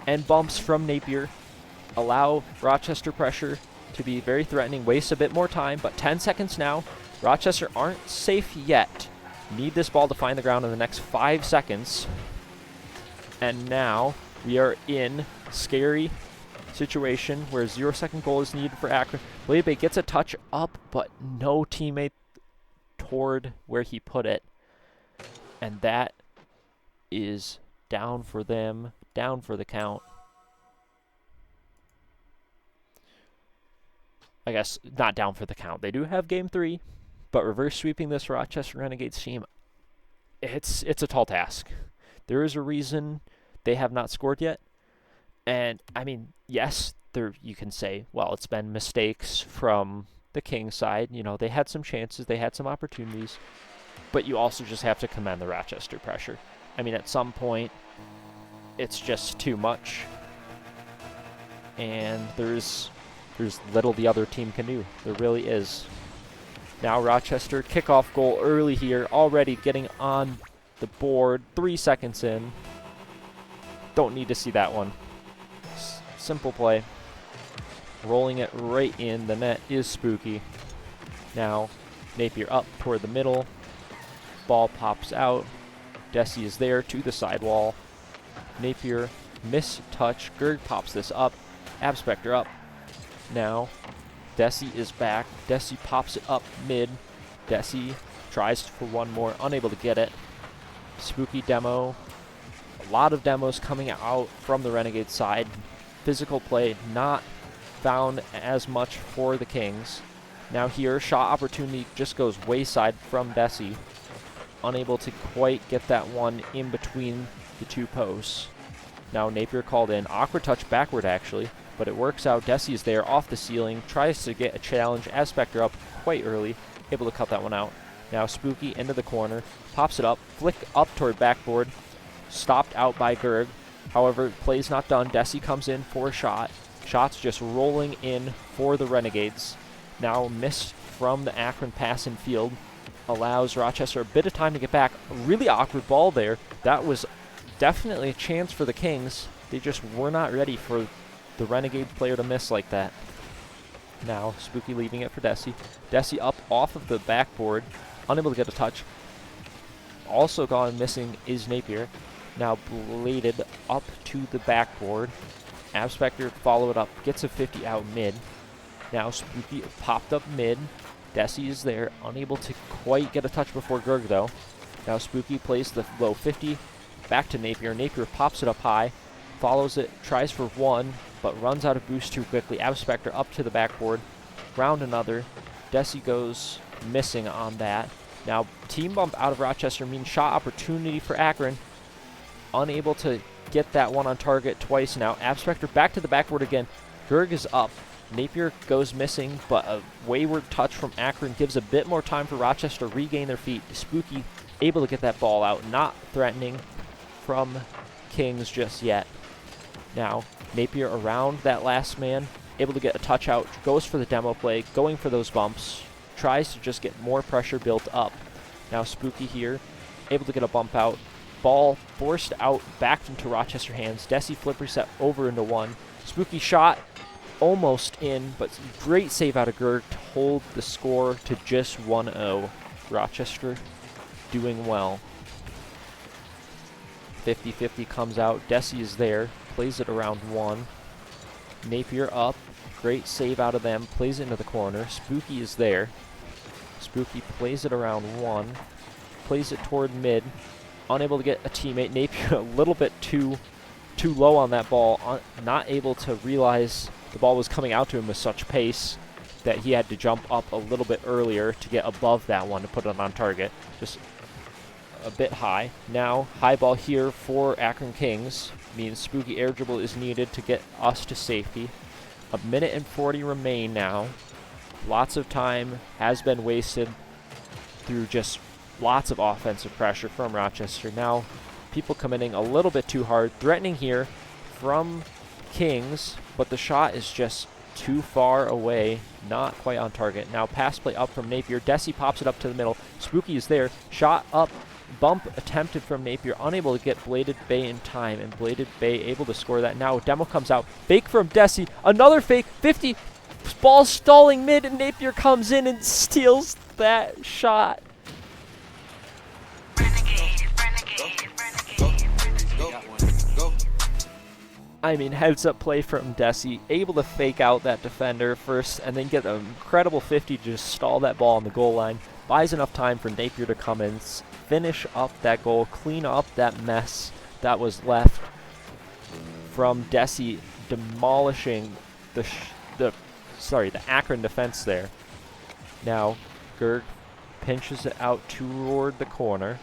and bumps from Napier allow Rochester pressure to be very threatening. Waste a bit more time, but 10 seconds now. Rochester aren't safe yet. Need this ball to find the ground in the next 5 seconds. And now we are in scary situation where 0-second goal is needed for Akron. Lebe gets a touch up, but no teammate toward where he put it. And that is down for them, down for the count. I guess not down for the count. They do have game 3, but reverse sweeping this Rochester Renegades team, it's a tall task. There is a reason they have not scored yet, And I mean, yes, there you can say, well, it's been mistakes from the Kings side. You know, they had some chances, they had some opportunities, but you also just have to commend the Rochester pressure. I mean, at some point, it's just too much, and there's little the other team can do. There really is. Now Rochester kickoff goal early here, already getting on the board. 3 seconds in. Don't need to see that one. Simple play. Rolling it right in the net is Spooky. Now Napier up toward the middle. Ball pops out. Desi is there to the sidewall. Napier mistouch. Gerg pops this up. Abspector up. Now Desi is back. Desi pops it up mid. Desi tries for one more. Unable to get it. Spooky demo. A lot of demos coming out from the Renegade side. Physical play not found as much for the Kings. Now here, shot opportunity just goes wayside from Desi. Unable to quite get that one in between the two posts. Now Napier called in. Awkward touch backward actually, but it works out. Desi is there off the ceiling. Tries to get a challenge. Abspector up quite early. Able to cut that one out. Now Spooky into the corner. Pops it up. Flick up toward backboard. Stopped out by Gerg. However, play's not done. Desi comes in for a shot. Shots just rolling in for the Renegades. Now missed from the Akron pass in field. Allows Rochester a bit of time to get back. A really awkward ball there. That was definitely a chance for the Kings. They just were not ready for the Renegade player to miss like that. Now Spooky leaving it for Desi. Desi up off of the backboard. Unable to get a touch. Also gone missing is Napier. Now bladed up to the backboard. Abspector followed up, gets a 50 out mid. Now Spooky popped up mid. Desi is there, unable to quite get a touch before Gerg though. Now Spooky plays the low 50, back to Napier. Napier pops it up high, follows it, tries for one, but runs out of boost too quickly. Abspector up to the backboard, round another. Desi goes missing on that. Now team bump out of Rochester means shot opportunity for Akron. Unable to get that one on target twice now. Abspector back to the backboard again. Gerg is up. Napier goes missing, but a wayward touch from Akron gives a bit more time for Rochester to regain their feet. Spooky able to get that ball out, not threatening from Kings just yet. Now Napier around that last man, able to get a touch out, goes for the demo play, going for those bumps, tries to just get more pressure built up. Now Spooky here, able to get a bump out. Ball forced out back into Rochester hands. Desi flip reset over into one. Spooky shot almost in, but great save out of Gerg to hold the score to just 1-0. Rochester doing well. 50-50 comes out. Desi is there. Plays it around one. Napier up. Great save out of them. Plays it into the corner. Spooky is there. Spooky plays it around one. Plays it toward mid. Unable to get a teammate. Napier a little bit too low on that ball. Not able to realize the ball was coming out to him with such pace that he had to jump up a little bit earlier to get above that one to put it on target. Just a bit high. Now, high ball here for Akron Kings. Means Spooky air dribble is needed to get us to safety. 1:40 remain now. Lots of time has been wasted through just lots of offensive pressure from Rochester. Now, people committing a little bit too hard. Threatening here from Kings, but the shot is just too far away. Not quite on target. Now, pass play up from Napier. Desi pops it up to the middle. Spooky is there. Shot up. Bump attempted from Napier. Unable to get Bladed Bay in time, and Bladed Bay able to score that. Now, demo comes out. Fake from Desi. Another fake. 50. Ball stalling mid, and Napier comes in and steals that shot. I mean, heads up play from Desi, able to fake out that defender first and then get an incredible 50 to just stall that ball on the goal line. Buys enough time for Napier to come in, finish up that goal, clean up that mess that was left from Desi demolishing the Akron defense there. Now, Gerg pinches it out toward the corner.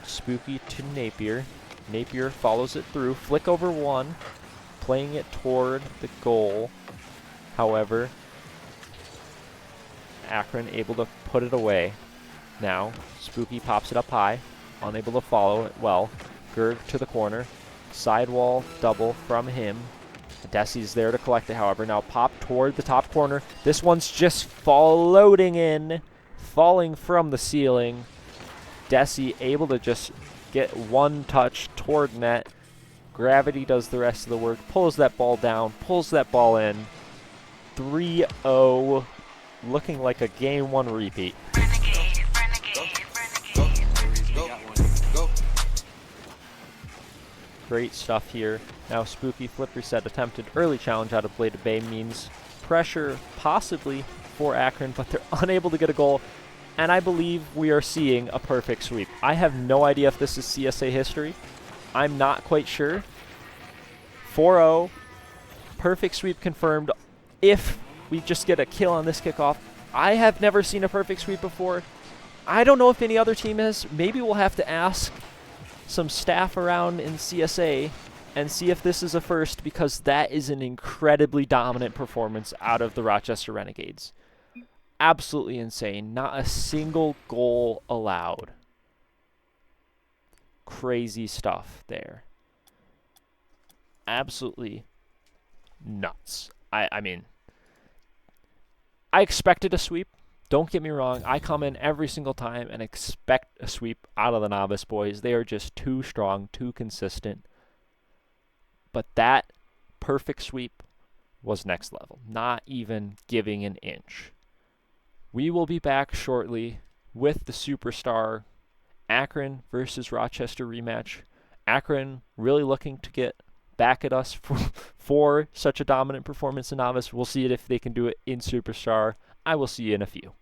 Spooky to Napier. Napier follows it through. Flick over one. playing it toward the goal. However, Akron able to put it away. Now, Spooky pops it up high, unable to follow it well. Gerg to the corner. Sidewall double from him. Desi's there to collect it, however. Now pop toward the top corner. This one's just floating in, falling from the ceiling. Desi able to just get one touch toward net. Gravity does the rest of the work, pulls that ball down, pulls that ball in. 3-0, looking like a game 1 repeat. Renegade, go. Go. Great stuff here. Now Spooky flip reset attempted early challenge out of Bladed Bay means pressure possibly for Akron, but they're unable to get a goal. And I believe we are seeing a perfect sweep. I have no idea if this is CSA history. I'm not quite sure. 4-0, perfect sweep confirmed. If we just get a kill on this kickoff, I have never seen a perfect sweep before. I don't know if any other team has. Maybe we'll have to ask some staff around in CSA and see if this is a first, because that is an incredibly dominant performance out of the Rochester Renegades. Absolutely insane. Not a single goal allowed. Crazy stuff there. Absolutely nuts. I mean, I expected a sweep. Don't get me wrong. I come in every single time and expect a sweep out of the Novice boys. They are just too strong, too consistent. But that perfect sweep was next level. Not even giving an inch. We will be back shortly with the Superstar Akron versus Rochester rematch. Akron really looking to get back at us for such a dominant performance in Novice. We'll see if they can do it in Superstar. I will see you in a few.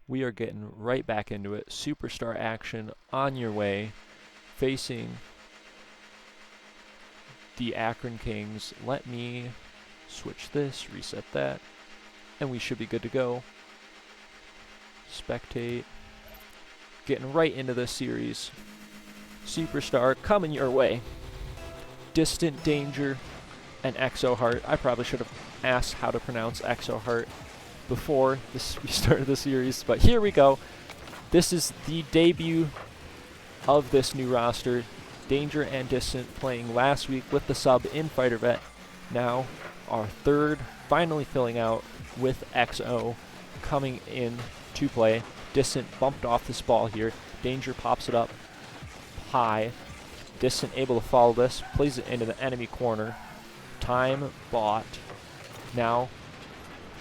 We are getting right back into it. Superstar action on your way, facing the Akron Kings. Let me switch this, reset that, and we should be good to go. Spectate. Getting right into this series. Superstar coming your way. Distant Danger and Exo Heart. I probably should have asked how to pronounce Exo Heart before we started the series, but here we go. This is the debut of this new roster. Danger and Distant playing last week with the sub in Fighter Vet. Now our third finally filling out with XO coming in to play. Distant bumped off this ball here. Danger pops it up high. Distant able to follow this, plays it into the enemy corner. Time bought. Now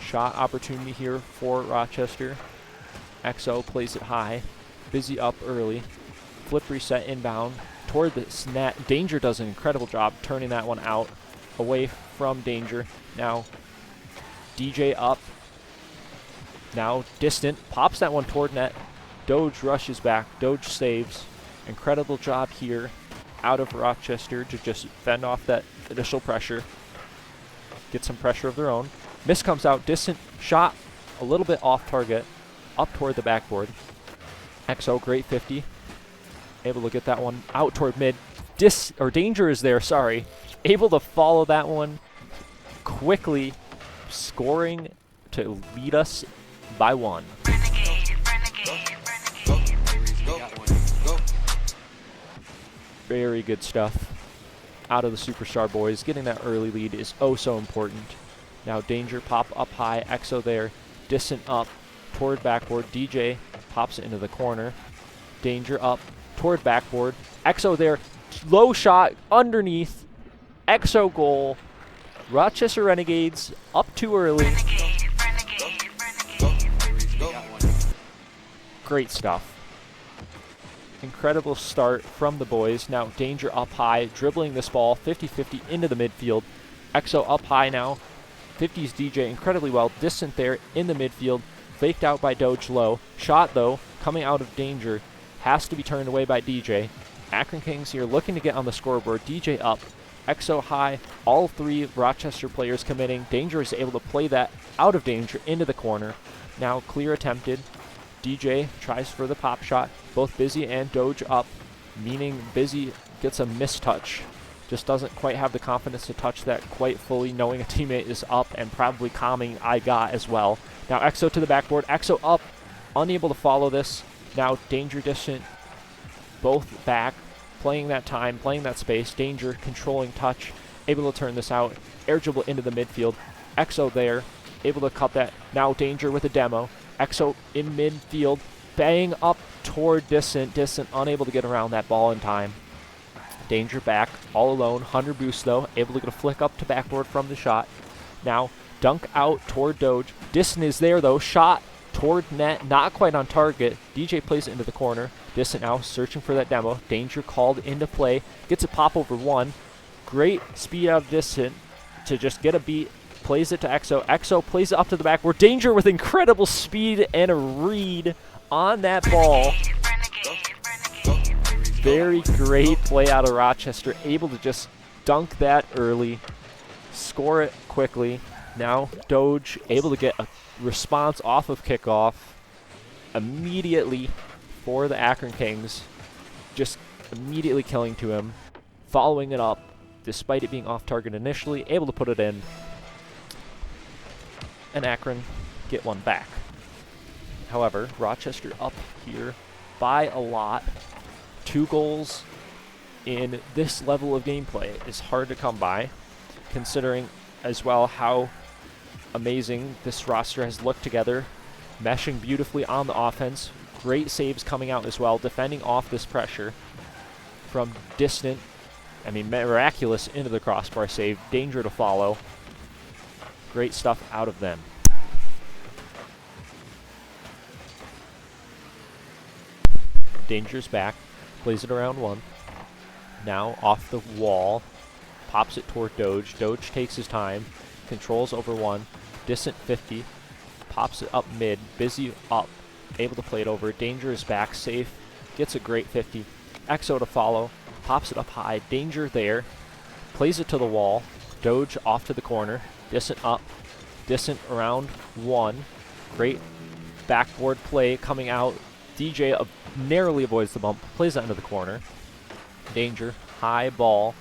shot opportunity here for Rochester. XO plays it high. Busy up early. Flip reset inbound toward the snap. Danger does an incredible job turning that one out away from Danger. Now DJ up. Now Distant pops that one toward net. Doge rushes back. Doge saves. Incredible job here out of Rochester to just fend off that initial pressure. Get some pressure of their own. Miss comes out. Distant shot a little bit off target up toward the backboard. XO, great 50. Able to get that one out toward mid. Danger is there, sorry. Able to follow that one quickly, scoring to lead us by 1. Very good stuff out of the Superstar boys. Getting that early lead is oh so important. Now Danger pop up high. XO there. Distant up toward backboard. DJ pops it into the corner. Danger up toward backboard. XO there. Low shot underneath. XO goal. Rochester Renegades up too early. Great stuff. Incredible start from the boys. Now Danger up high, dribbling this ball 50-50 into the midfield. XO up high now. 50s DJ incredibly well. Distant there in the midfield. Faked out by Doge low. Shot though, coming out of Danger. Has to be turned away by DJ. Akron Kings here looking to get on the scoreboard. DJ up. XO high. All three Rochester players committing. Danger is able to play that out of Danger into the corner. Now clear attempted. DJ tries for the pop shot. Both Busy and Doge up, meaning Busy gets a mistouch. Just doesn't quite have the confidence to touch that quite fully, knowing a teammate is up and probably calming I got as well. Now XO to the backboard. XO up, unable to follow this. Now Danger, Distant, both back, playing that time, playing that space. Danger controlling touch, able to turn this out. Air dribble into the midfield. XO there, able to cut that. Now Danger with a demo. XO in midfield, bang up toward Distant. Distant unable to get around that ball in time. Danger back, all alone. 100 boost though, able to get a flick up to backboard from the shot. Now dunk out toward Doge. Distant is there though, shot toward net, not quite on target. DJ plays it into the corner. Distant now searching for that demo. Danger called into play, gets a pop over 1. Great speed out of Distant to just get a beat. Plays it to XO. XO plays it up to the backboard. Danger with incredible speed and a read on that ball. Very great play out of Rochester. Able to just dunk that early. Score it quickly. Now Doge able to get a response off of kickoff immediately for the Akron Kings. Just immediately killing to him. Following it up despite it being off target initially. Able to put it in. And Akron get one back. However, Rochester up here by a lot. 2 goals in this level of gameplay is hard to come by, considering as well how amazing this roster has looked together, meshing beautifully on the offense. Great saves coming out as well, defending off this pressure from Distant. I mean, miraculous into the crossbar save. Danger to follow. Great stuff out of them. Danger's back. Plays it around 1. Now off the wall. Pops it toward Doge. Doge takes his time. Controls over 1. Distant 50. Pops it up mid. Busy up. able to play it over. Danger is back safe, gets a great 50. EXO to follow, pops it up high. Danger there, plays it to the wall. Doge off to the corner, Distant up, Distant around 1. Great backboard play coming out. DJ narrowly avoids the bump, plays that into the corner. Danger, high ball,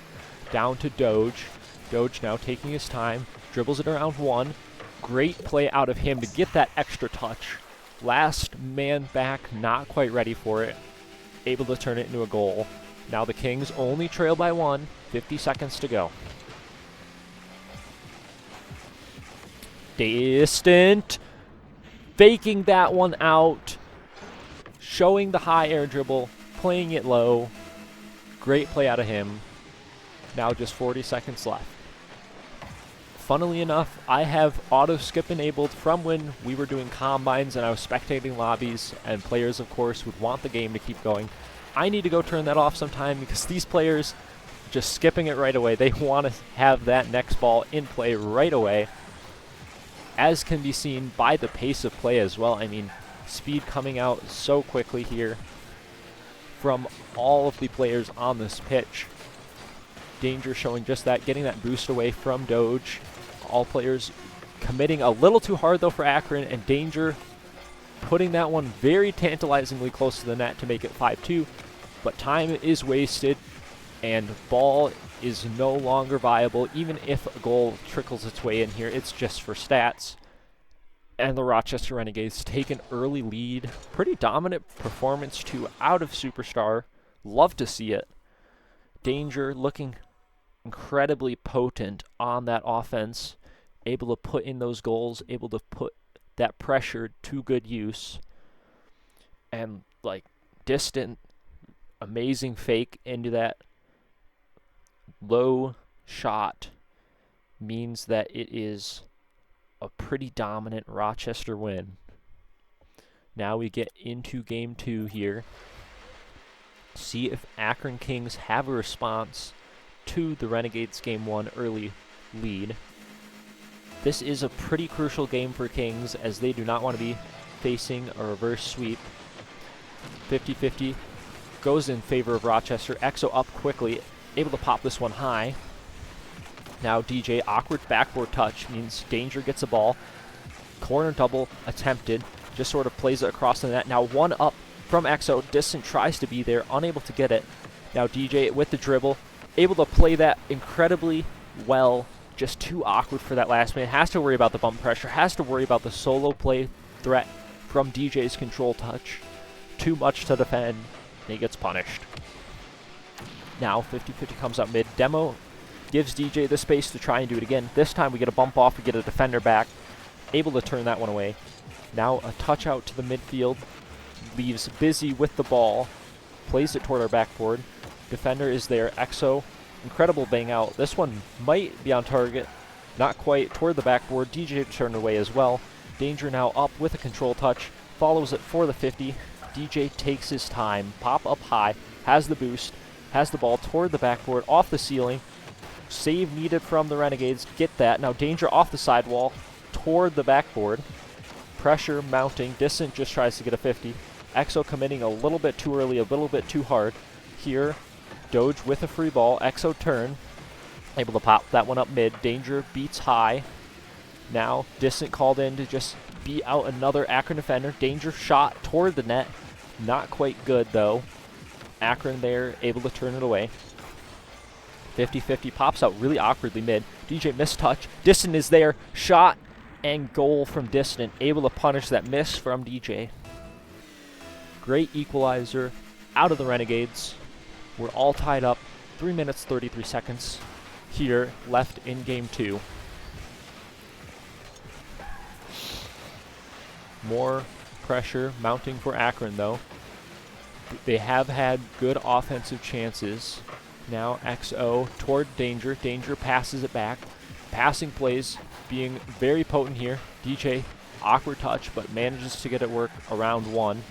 down to Doge. Doge now taking his time, dribbles it around 1. Great play out of him to get that extra touch. Last man back, not quite ready for it. Able to turn it into a goal. Now the Kings only trail by 1, 50 seconds to go. Distant, faking that one out, showing the high air dribble, playing it low. Great play out of him. Now just 40 seconds left. Funnily enough, I have auto skip enabled from when we were doing combines and I was spectating lobbies, and players of course would want the game to keep going. I need to go turn that off sometime because these players just skipping it right away. They want to have that next ball in play right away, as can be seen by the pace of play as well. I mean, speed coming out so quickly here from all of the players on this pitch. Danger showing just that, getting that boost away from Doge. All players committing a little too hard though for Akron, and Danger putting that one very tantalizingly close to the net to make it 5-2. But time is wasted and ball is no longer viable. Even if a goal trickles its way in here, it's just for stats. And the Rochester Renegades take an early lead. Pretty dominant performance too out of Superstar. Love to see it. Danger looking incredibly potent on that offense. Able to put in those goals, able to put that pressure to good use. And like Distant, amazing fake into that low shot means that it is a pretty dominant Rochester win. Now we get into game 2 here. See if Akron Kings have a response to the Renegades game 1 early lead. This is a pretty crucial game for Kings as they do not want to be facing a reverse sweep. 50-50 goes in favor of Rochester. EXO up quickly, able to pop this one high. Now DJ, awkward backboard touch means Danger gets a ball. Corner double attempted, just sort of plays it across the net. Now one up from EXO, Distant tries to be there, unable to get it. Now DJ with the dribble, able to play that incredibly well, just too awkward for that last minute. Has to worry about the bump pressure, has to worry about the solo play threat from DJ's control touch. Too much to defend, and he gets punished. Now 50-50 comes up mid. Demo gives DJ the space to try and do it again. This time we get a bump off, we get a defender back, able to turn that one away. Now a touch out to the midfield, leaves Busy with the ball, plays it toward our backboard. Defender is there, EXO, incredible bang out. This one might be on target, not quite, toward the backboard. DJ turned away as well. Danger now up with a control touch, follows it for the 50. DJ takes his time, pop up high, has the boost, has the ball toward the backboard, off the ceiling. Save needed from the Renegades, get that. Now Danger off the sidewall, toward the backboard. Pressure mounting, Distant just tries to get a 50. EXO committing a little bit too early, a little bit too hard. Here, Doge with a free ball, EXO turn, able to pop that one up mid. Danger beats high. Now Distant called in to just beat out another Akron defender. Danger shot toward the net, not quite good though. Akron there, able to turn it away. 50-50 pops out really awkwardly mid. DJ missed touch. Distant is there, shot and goal from Distant, able to punish that miss from DJ. Great equalizer out of the Renegades. We're all tied up. 3 minutes, 33 seconds here left in game 2. More pressure mounting for Akron though. They have had good offensive chances. Now EXO toward Danger. Danger passes it back. Passing plays being very potent here. DJ, awkward touch, but manages to get it work around 1.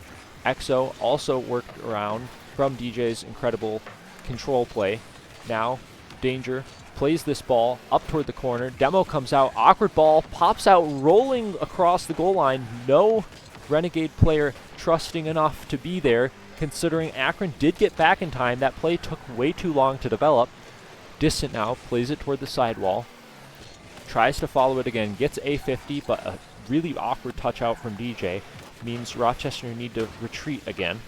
EXO also worked around from DJ's incredible control play. Now Danger plays this ball up toward the corner. Demo comes out, awkward ball, pops out, rolling across the goal line. No Renegade player trusting enough to be there, considering Akron did get back in time. That play took way too long to develop. Distant now, plays it toward the sidewall. Tries to follow it again, gets a 50, but a really awkward touch out from DJ means Rochester need to retreat again.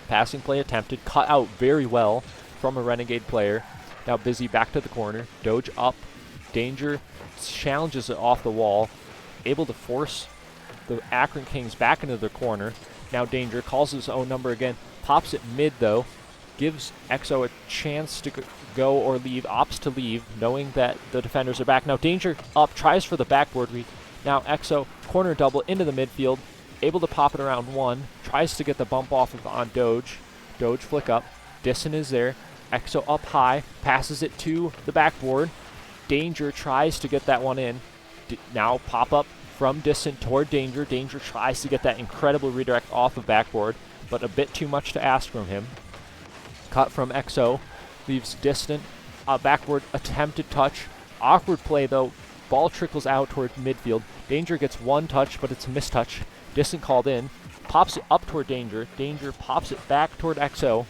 Passing play attempted, cut out very well from a Renegade player. Now Busy back to the corner, Doge up, Danger challenges it off the wall, able to force the Akron Kings back into their corner. Now Danger calls his own number again, pops it mid though, gives EXO a chance to go or leave, opts to leave, knowing that the defenders are back. Now Danger up, tries for the backboard read. Now EXO, corner double into the midfield, able to pop it around one, tries to get the bump off of on Doge. Doge flick up, Distant is there, EXO up high, passes it to the backboard. Danger tries to get that one in. Now pop up from Distant toward Danger. Danger tries to get that incredible redirect off of backboard, but a bit too much to ask from him. Cut from EXO, leaves Distant, backboard attempted touch. Awkward play though, ball trickles out toward midfield. Danger gets one touch, but it's a mistouch. Distant called in, pops it up toward Danger. Danger pops it back toward EXO,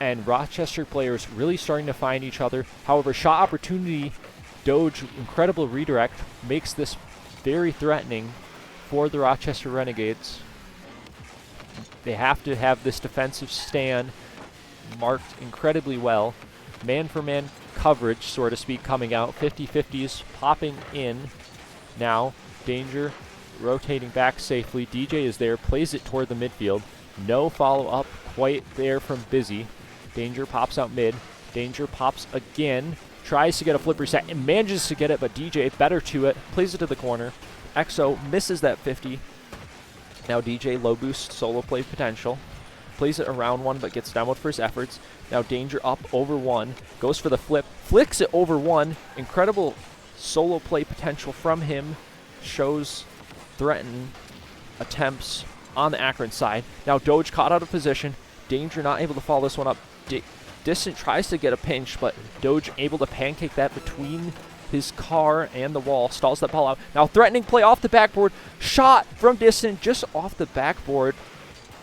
and Rochester players really starting to find each other. However, shot opportunity, Doge, incredible redirect, makes this very threatening for the Rochester Renegades. They have to have this defensive stand marked incredibly well. Man-for-man coverage, so to speak, coming out. 50-50s popping in. Now, Danger rotating back safely. DJ is there, plays it toward the midfield. No follow-up quite there from Busy. Danger pops out mid. Danger pops again. Tries to get a flip reset and manages to get it, but DJ better to it. Plays it to the corner. EXO misses that 50. Now DJ low boost solo play potential. Plays it around one, but gets demoed for his efforts. Now Danger up over one. Goes for the flip. Flicks it over one. Incredible solo play potential from him. Shows threatened attempts on the Akron side. Now Doge caught out of position. Danger not able to follow this one up. Distant tries to get a pinch, but Doge able to pancake that between his car and the wall. Stalls that ball out. Now threatening play off the backboard. Shot from Distant just off the backboard.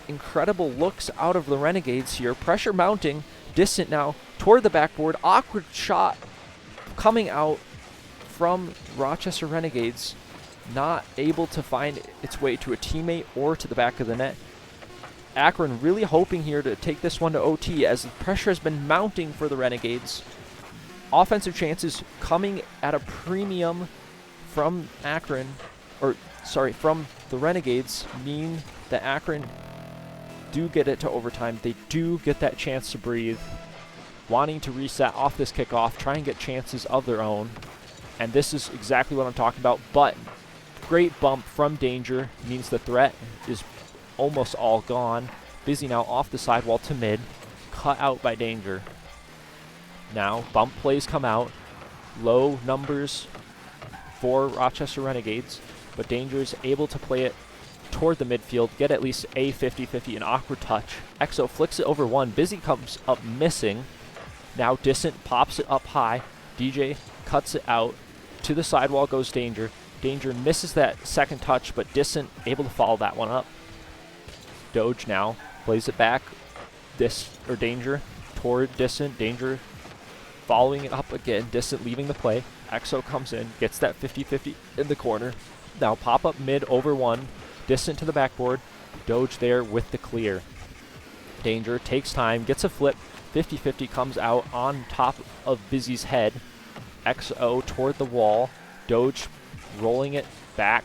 Incredible looks out of the Renegades here. Pressure mounting. Distant now toward the backboard. Awkward shot coming out from Rochester Renegades. Not able to find its way to a teammate or to the back of the net. Akron really hoping here to take this one to OT as the pressure has been mounting for the Renegades. Offensive chances coming at a premium from Akron, from the Renegades, mean that Akron do get it to overtime. They do get that chance to breathe, wanting to reset off this kickoff, try and get chances of their own. And this is exactly what I'm talking about, but great bump from Danger means the threat is almost all gone. Busy now off the sidewall to mid, cut out by Danger. Now bump plays come out, low numbers for Rochester Renegades, but Danger is able to play it toward the midfield, get at least a 50-50, an awkward touch. EXO flicks it over one, Busy comes up missing. Now Distant pops it up high, DJ cuts it out, to the sidewall goes Danger. Danger misses that second touch, but Distant able to follow that one up. Doge now plays it back, Danger toward Distant. Danger following it up again, Distant leaving the play. EXO comes in, gets that 50-50 in the corner. Now pop up mid over one, Distant to the backboard. Doge there with the clear. Danger takes time, gets a flip. 50-50 comes out on top of Busy's head. EXO toward the wall. Doge rolling it back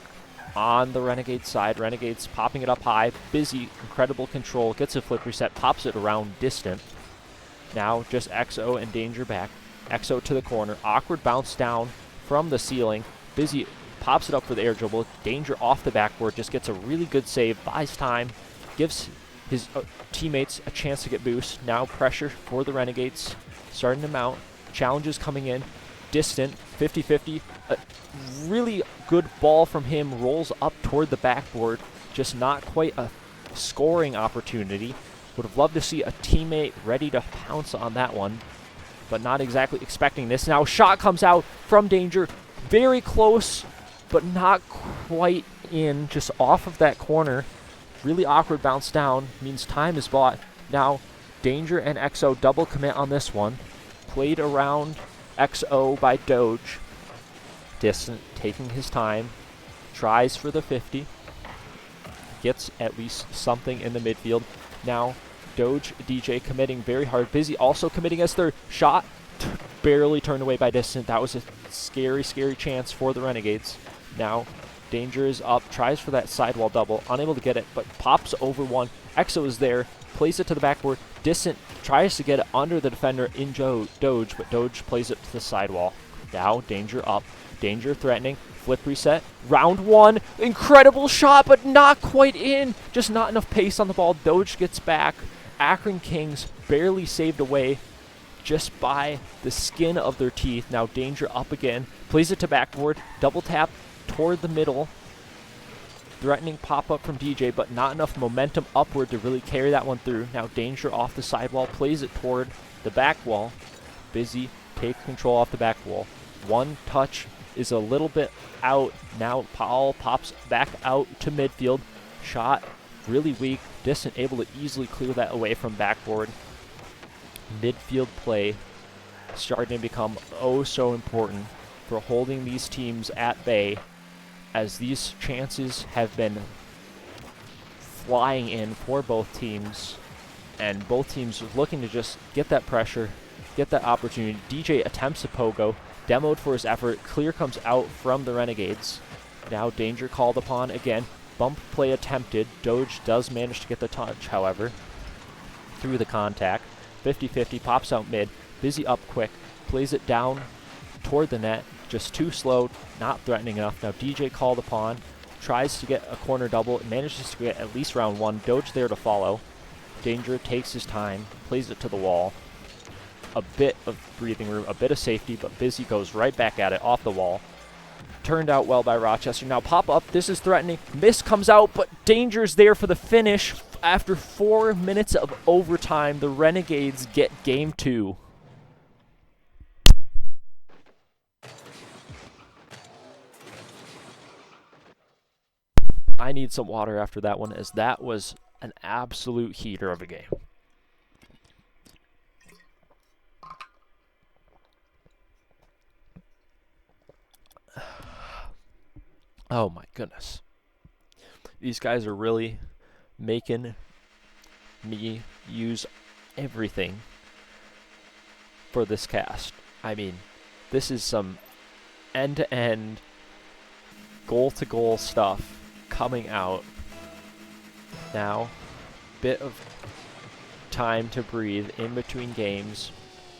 on the Renegade side. Renegades popping it up high. Busy, incredible control, gets a flip reset, pops it around Distant. Now just EXO and Danger back. EXO to the corner. Awkward bounce down from the ceiling. Busy pops it up for the air dribble. Danger off the backboard, just gets a really good save, buys time, gives his teammates a chance to get boost. Now pressure for the Renegades, starting to mount. Challenges coming in. Distant, 50-50. A really good ball from him, rolls up toward the backboard. Just not quite a scoring opportunity. Would have loved to see a teammate ready to pounce on that one, but not exactly expecting this. Now shot comes out from Danger. Very close, but not quite in just off of that corner. Really awkward bounce down, means time is bought. Now, Danger and XO double commit on this one. Played around XO by Doge. Distant, taking his time. Tries for the 50. Gets at least something in the midfield. Now, Doge, DJ committing very hard. Busy also committing as their shot. Barely turned away by Distant. That was a scary, scary chance for the Renegades. Now, Danger is up, tries for that sidewall double, unable to get it, but pops over one. XO is there, plays it to the backboard. Distant tries to get it under the defender in Doge, but Doge plays it to the sidewall. Now, Danger up, Danger threatening, flip reset. Round one, incredible shot, but not quite in. Just not enough pace on the ball. Doge gets back. Akron Kings barely saved away just by the skin of their teeth. Now Danger up again, plays it to backboard, double tap toward the middle. Threatening pop-up from DJ, but not enough momentum upward to really carry that one through. Now Danger off the sidewall, plays it toward the back wall. Busy takes control off the back wall. One touch is a little bit out. Now Powell pops back out to midfield. Shot really weak. Distant able to easily clear that away from backboard. Midfield play starting to become oh so important for holding these teams at bay, as these chances have been flying in for both teams, and both teams looking to just get that pressure, get that opportunity. DJ attempts a pogo, demoed for his effort, clear comes out from the Renegades. Now Danger called upon again, bump play attempted. Doge does manage to get the touch, however, through the contact. 50-50, pops out mid, Busy up quick, plays it down toward the net, just too slow, not threatening enough. Now DJ called upon, tries to get a corner double, manages to get at least round one. Doge there to follow. Danger takes his time, plays it to the wall. A bit of breathing room, a bit of safety, but Busy goes right back at it, off the wall. Turned out well by Rochester. Now pop up, this is threatening. Miss comes out, but Danger's there for the finish. After 4 minutes of overtime, the Renegades get game 2. I need some water after that one, as that was an absolute heater of a game. Oh my goodness. These guys are really making me use everything for this cast. I mean, this is some end-to-end, goal-to-goal stuff coming out. Now, bit of time to breathe in between games,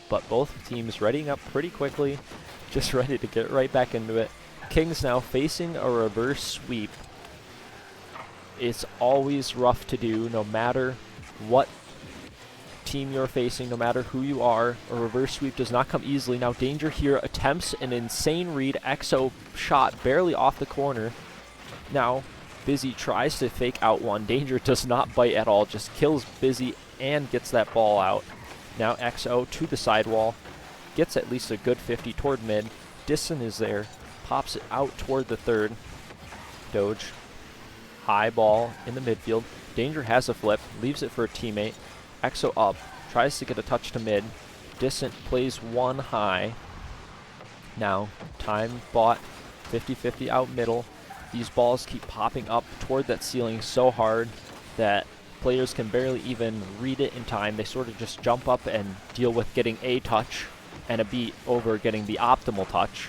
but both teams readying up pretty quickly, just ready to get right back into it. Kings now facing a reverse sweep. It's always rough to do, no matter what team you're facing, no matter who you are. A reverse sweep does not come easily. Now Danger here attempts an insane read. XO shot barely off the corner. Now Busy tries to fake out one. Danger does not bite at all, just kills Busy and gets that ball out. Now XO to the sidewall, gets at least a good 50 toward mid. Disson is there, pops it out toward the third. Doge, high ball in the midfield. Danger has a flip, leaves it for a teammate. XO up, tries to get a touch to mid. Distant plays one high. Now, time bought, 50-50 out middle. These balls keep popping up toward that ceiling so hard that players can barely even read it in time. They sort of just jump up and deal with getting a touch and a beat over getting the optimal touch.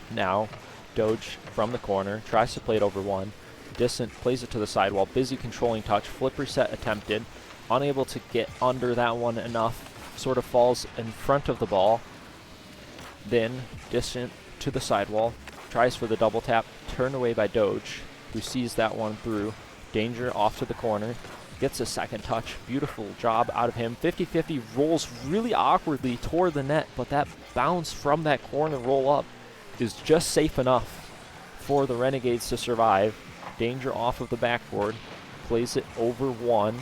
Now, Doge from the corner, tries to play it over one. Distant plays it to the sidewall. Busy controlling touch, flip reset attempted. Unable to get under that one enough, sort of falls in front of the ball. Then, Distant to the sidewall, tries for the double tap, turned away by Doge, who sees that one through. Danger off to the corner, gets a second touch. Beautiful job out of him. 50-50 rolls really awkwardly toward the net, but that bounce from that corner roll up is just safe enough for the Renegades to survive. Danger off of the backboard, plays it over one,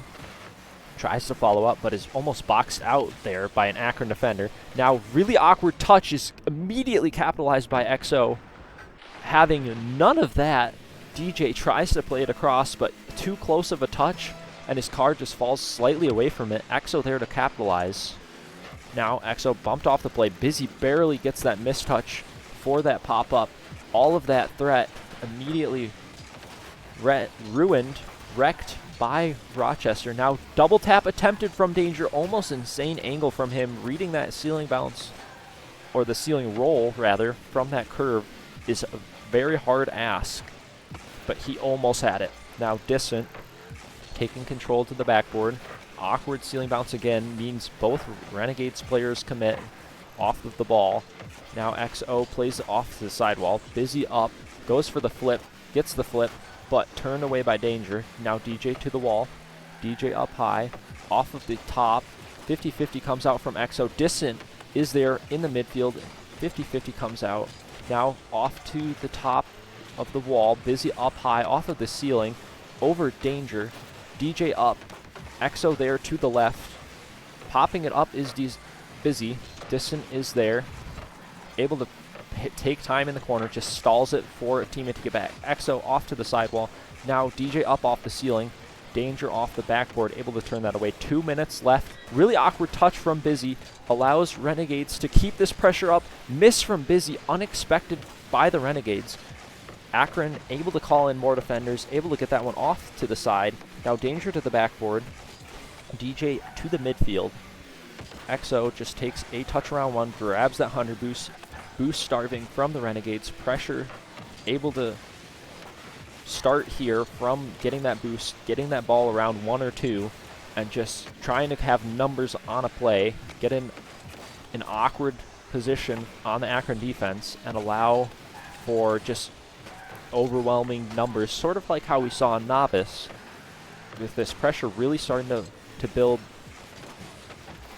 tries to follow up, but is almost boxed out there by an Akron defender. Now, really awkward touch is immediately capitalized by XO. Having none of that, DJ tries to play it across, but too close of a touch, and his car just falls slightly away from it. Exo there to capitalize. Now Exo bumped off the play. Busy barely gets that mistouch for that pop-up. All of that threat immediately wrecked by Rochester. Now double tap attempted from Danger. Almost insane angle from him. Reading that ceiling bounce, or the ceiling roll rather, from that curve is a very hard ask, but he almost had it. Now Distant taking control to the backboard. Awkward ceiling bounce again means both Renegades players commit off of the ball. Now XO plays it off to the sidewall. Busy up, goes for the flip, gets the flip, but turned away by Danger. Now DJ to the wall. DJ up high, off of the top. 50-50 comes out from XO. Distant is there in the midfield. 50-50 comes out. Now off to the top of the wall. Busy up high, off of the ceiling, over Danger. DJ up. XO there to the left. Popping it up is Busy. Distant is there. Able to take time in the corner. Just stalls it for a teammate to get back. XO off to the sidewall. Now DJ up off the ceiling. Danger off the backboard. Able to turn that away. 2 minutes left. Really awkward touch from Busy. Allows Renegades to keep this pressure up. Miss from Busy. Unexpected by the Renegades. Akron able to call in more defenders. Able to get that one off to the side. Now Danger to the backboard. DJ to the midfield. XO just takes a touch around one, grabs that 100 boost starving from the Renegades. Pressure able to start here from getting that boost, getting that ball around 1 or 2, and just trying to have numbers on a play, get in an awkward position on the Akron defense, and allow for just overwhelming numbers, sort of like how we saw in Novice, with this pressure really starting to build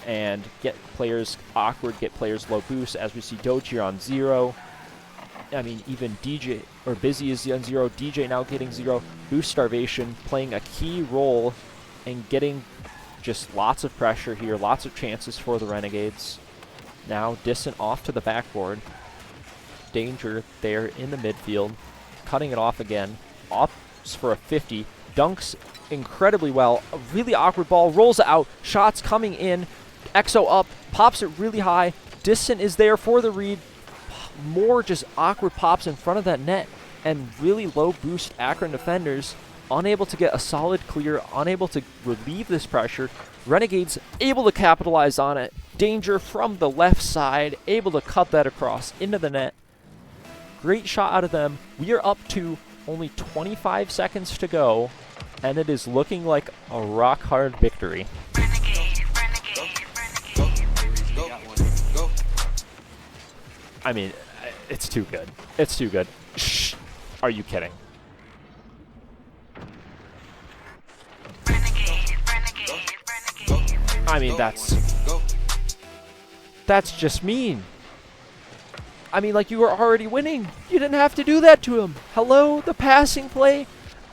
and get players awkward, get players low boost, as we see Doge here on 0. I mean, even DJ, or Busy is on 0, DJ now getting 0. Boost starvation playing a key role in getting just lots of pressure here, lots of chances for the Renegades. Now Distant off to the backboard. Danger there in the midfield, cutting it off again. Opts for a 50, dunks incredibly well. A really awkward ball, rolls it out, shots coming in. XO up, pops it really high. Distant is there for the read. More just awkward pops in front of that net, and really low boost Akron defenders unable to get a solid clear, unable to relieve this pressure. Renegades able to capitalize on it. Danger from the left side, able to cut that across into the net. Great shot out of them. We are up to only 25 seconds to go, and it is looking like a rock-hard victory. I mean, it's too good. It's too good. Shh. Are you kidding? I mean, that's just mean. I mean, like, you were already winning. You didn't have to do that to him. Hello, the passing play.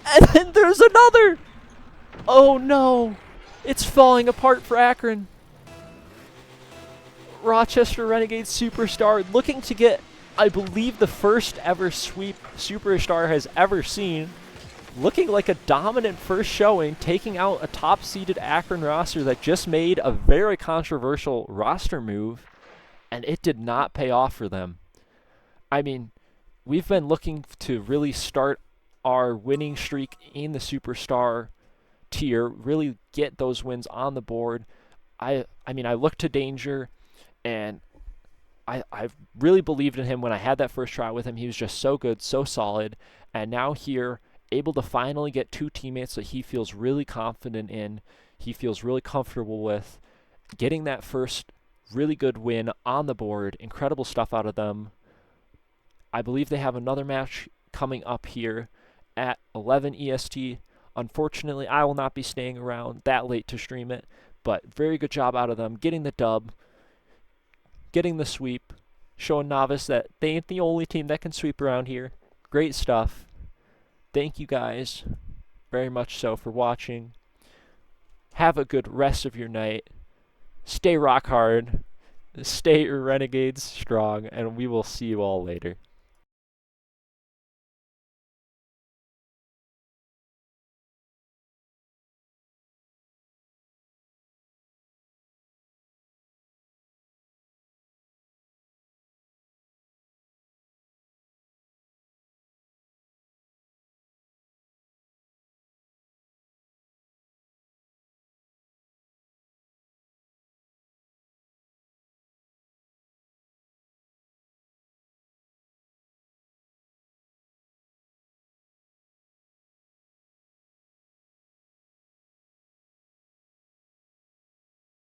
And then there's another. Oh, no. It's falling apart for Akron. Rochester Renegades Superstar looking to get, I believe, the first ever sweep Superstar has ever seen. Looking like a dominant first showing, taking out a top-seeded Akron roster that just made a very controversial roster move, and it did not pay off for them. I mean, we've been looking to really start our winning streak in the Superstar tier, really get those wins on the board. I mean, I look to Danger, and I really believed in him when I had that first try with him. He was just so good, so solid, and now here, able to finally get 2 teammates that he feels really confident in, he feels really comfortable with, getting that first really good win on the board. Incredible stuff out of them. I believe they have another match coming up here at 11 EST. Unfortunately, I will not be staying around that late to stream it, but very good job out of them, getting the dub, getting the sweep, showing Novice that they ain't the only team that can sweep around here. Great stuff. Thank you guys very much so for watching. Have a good rest of your night. Stay rock hard. Stay Renegades strong, and we will see you all later.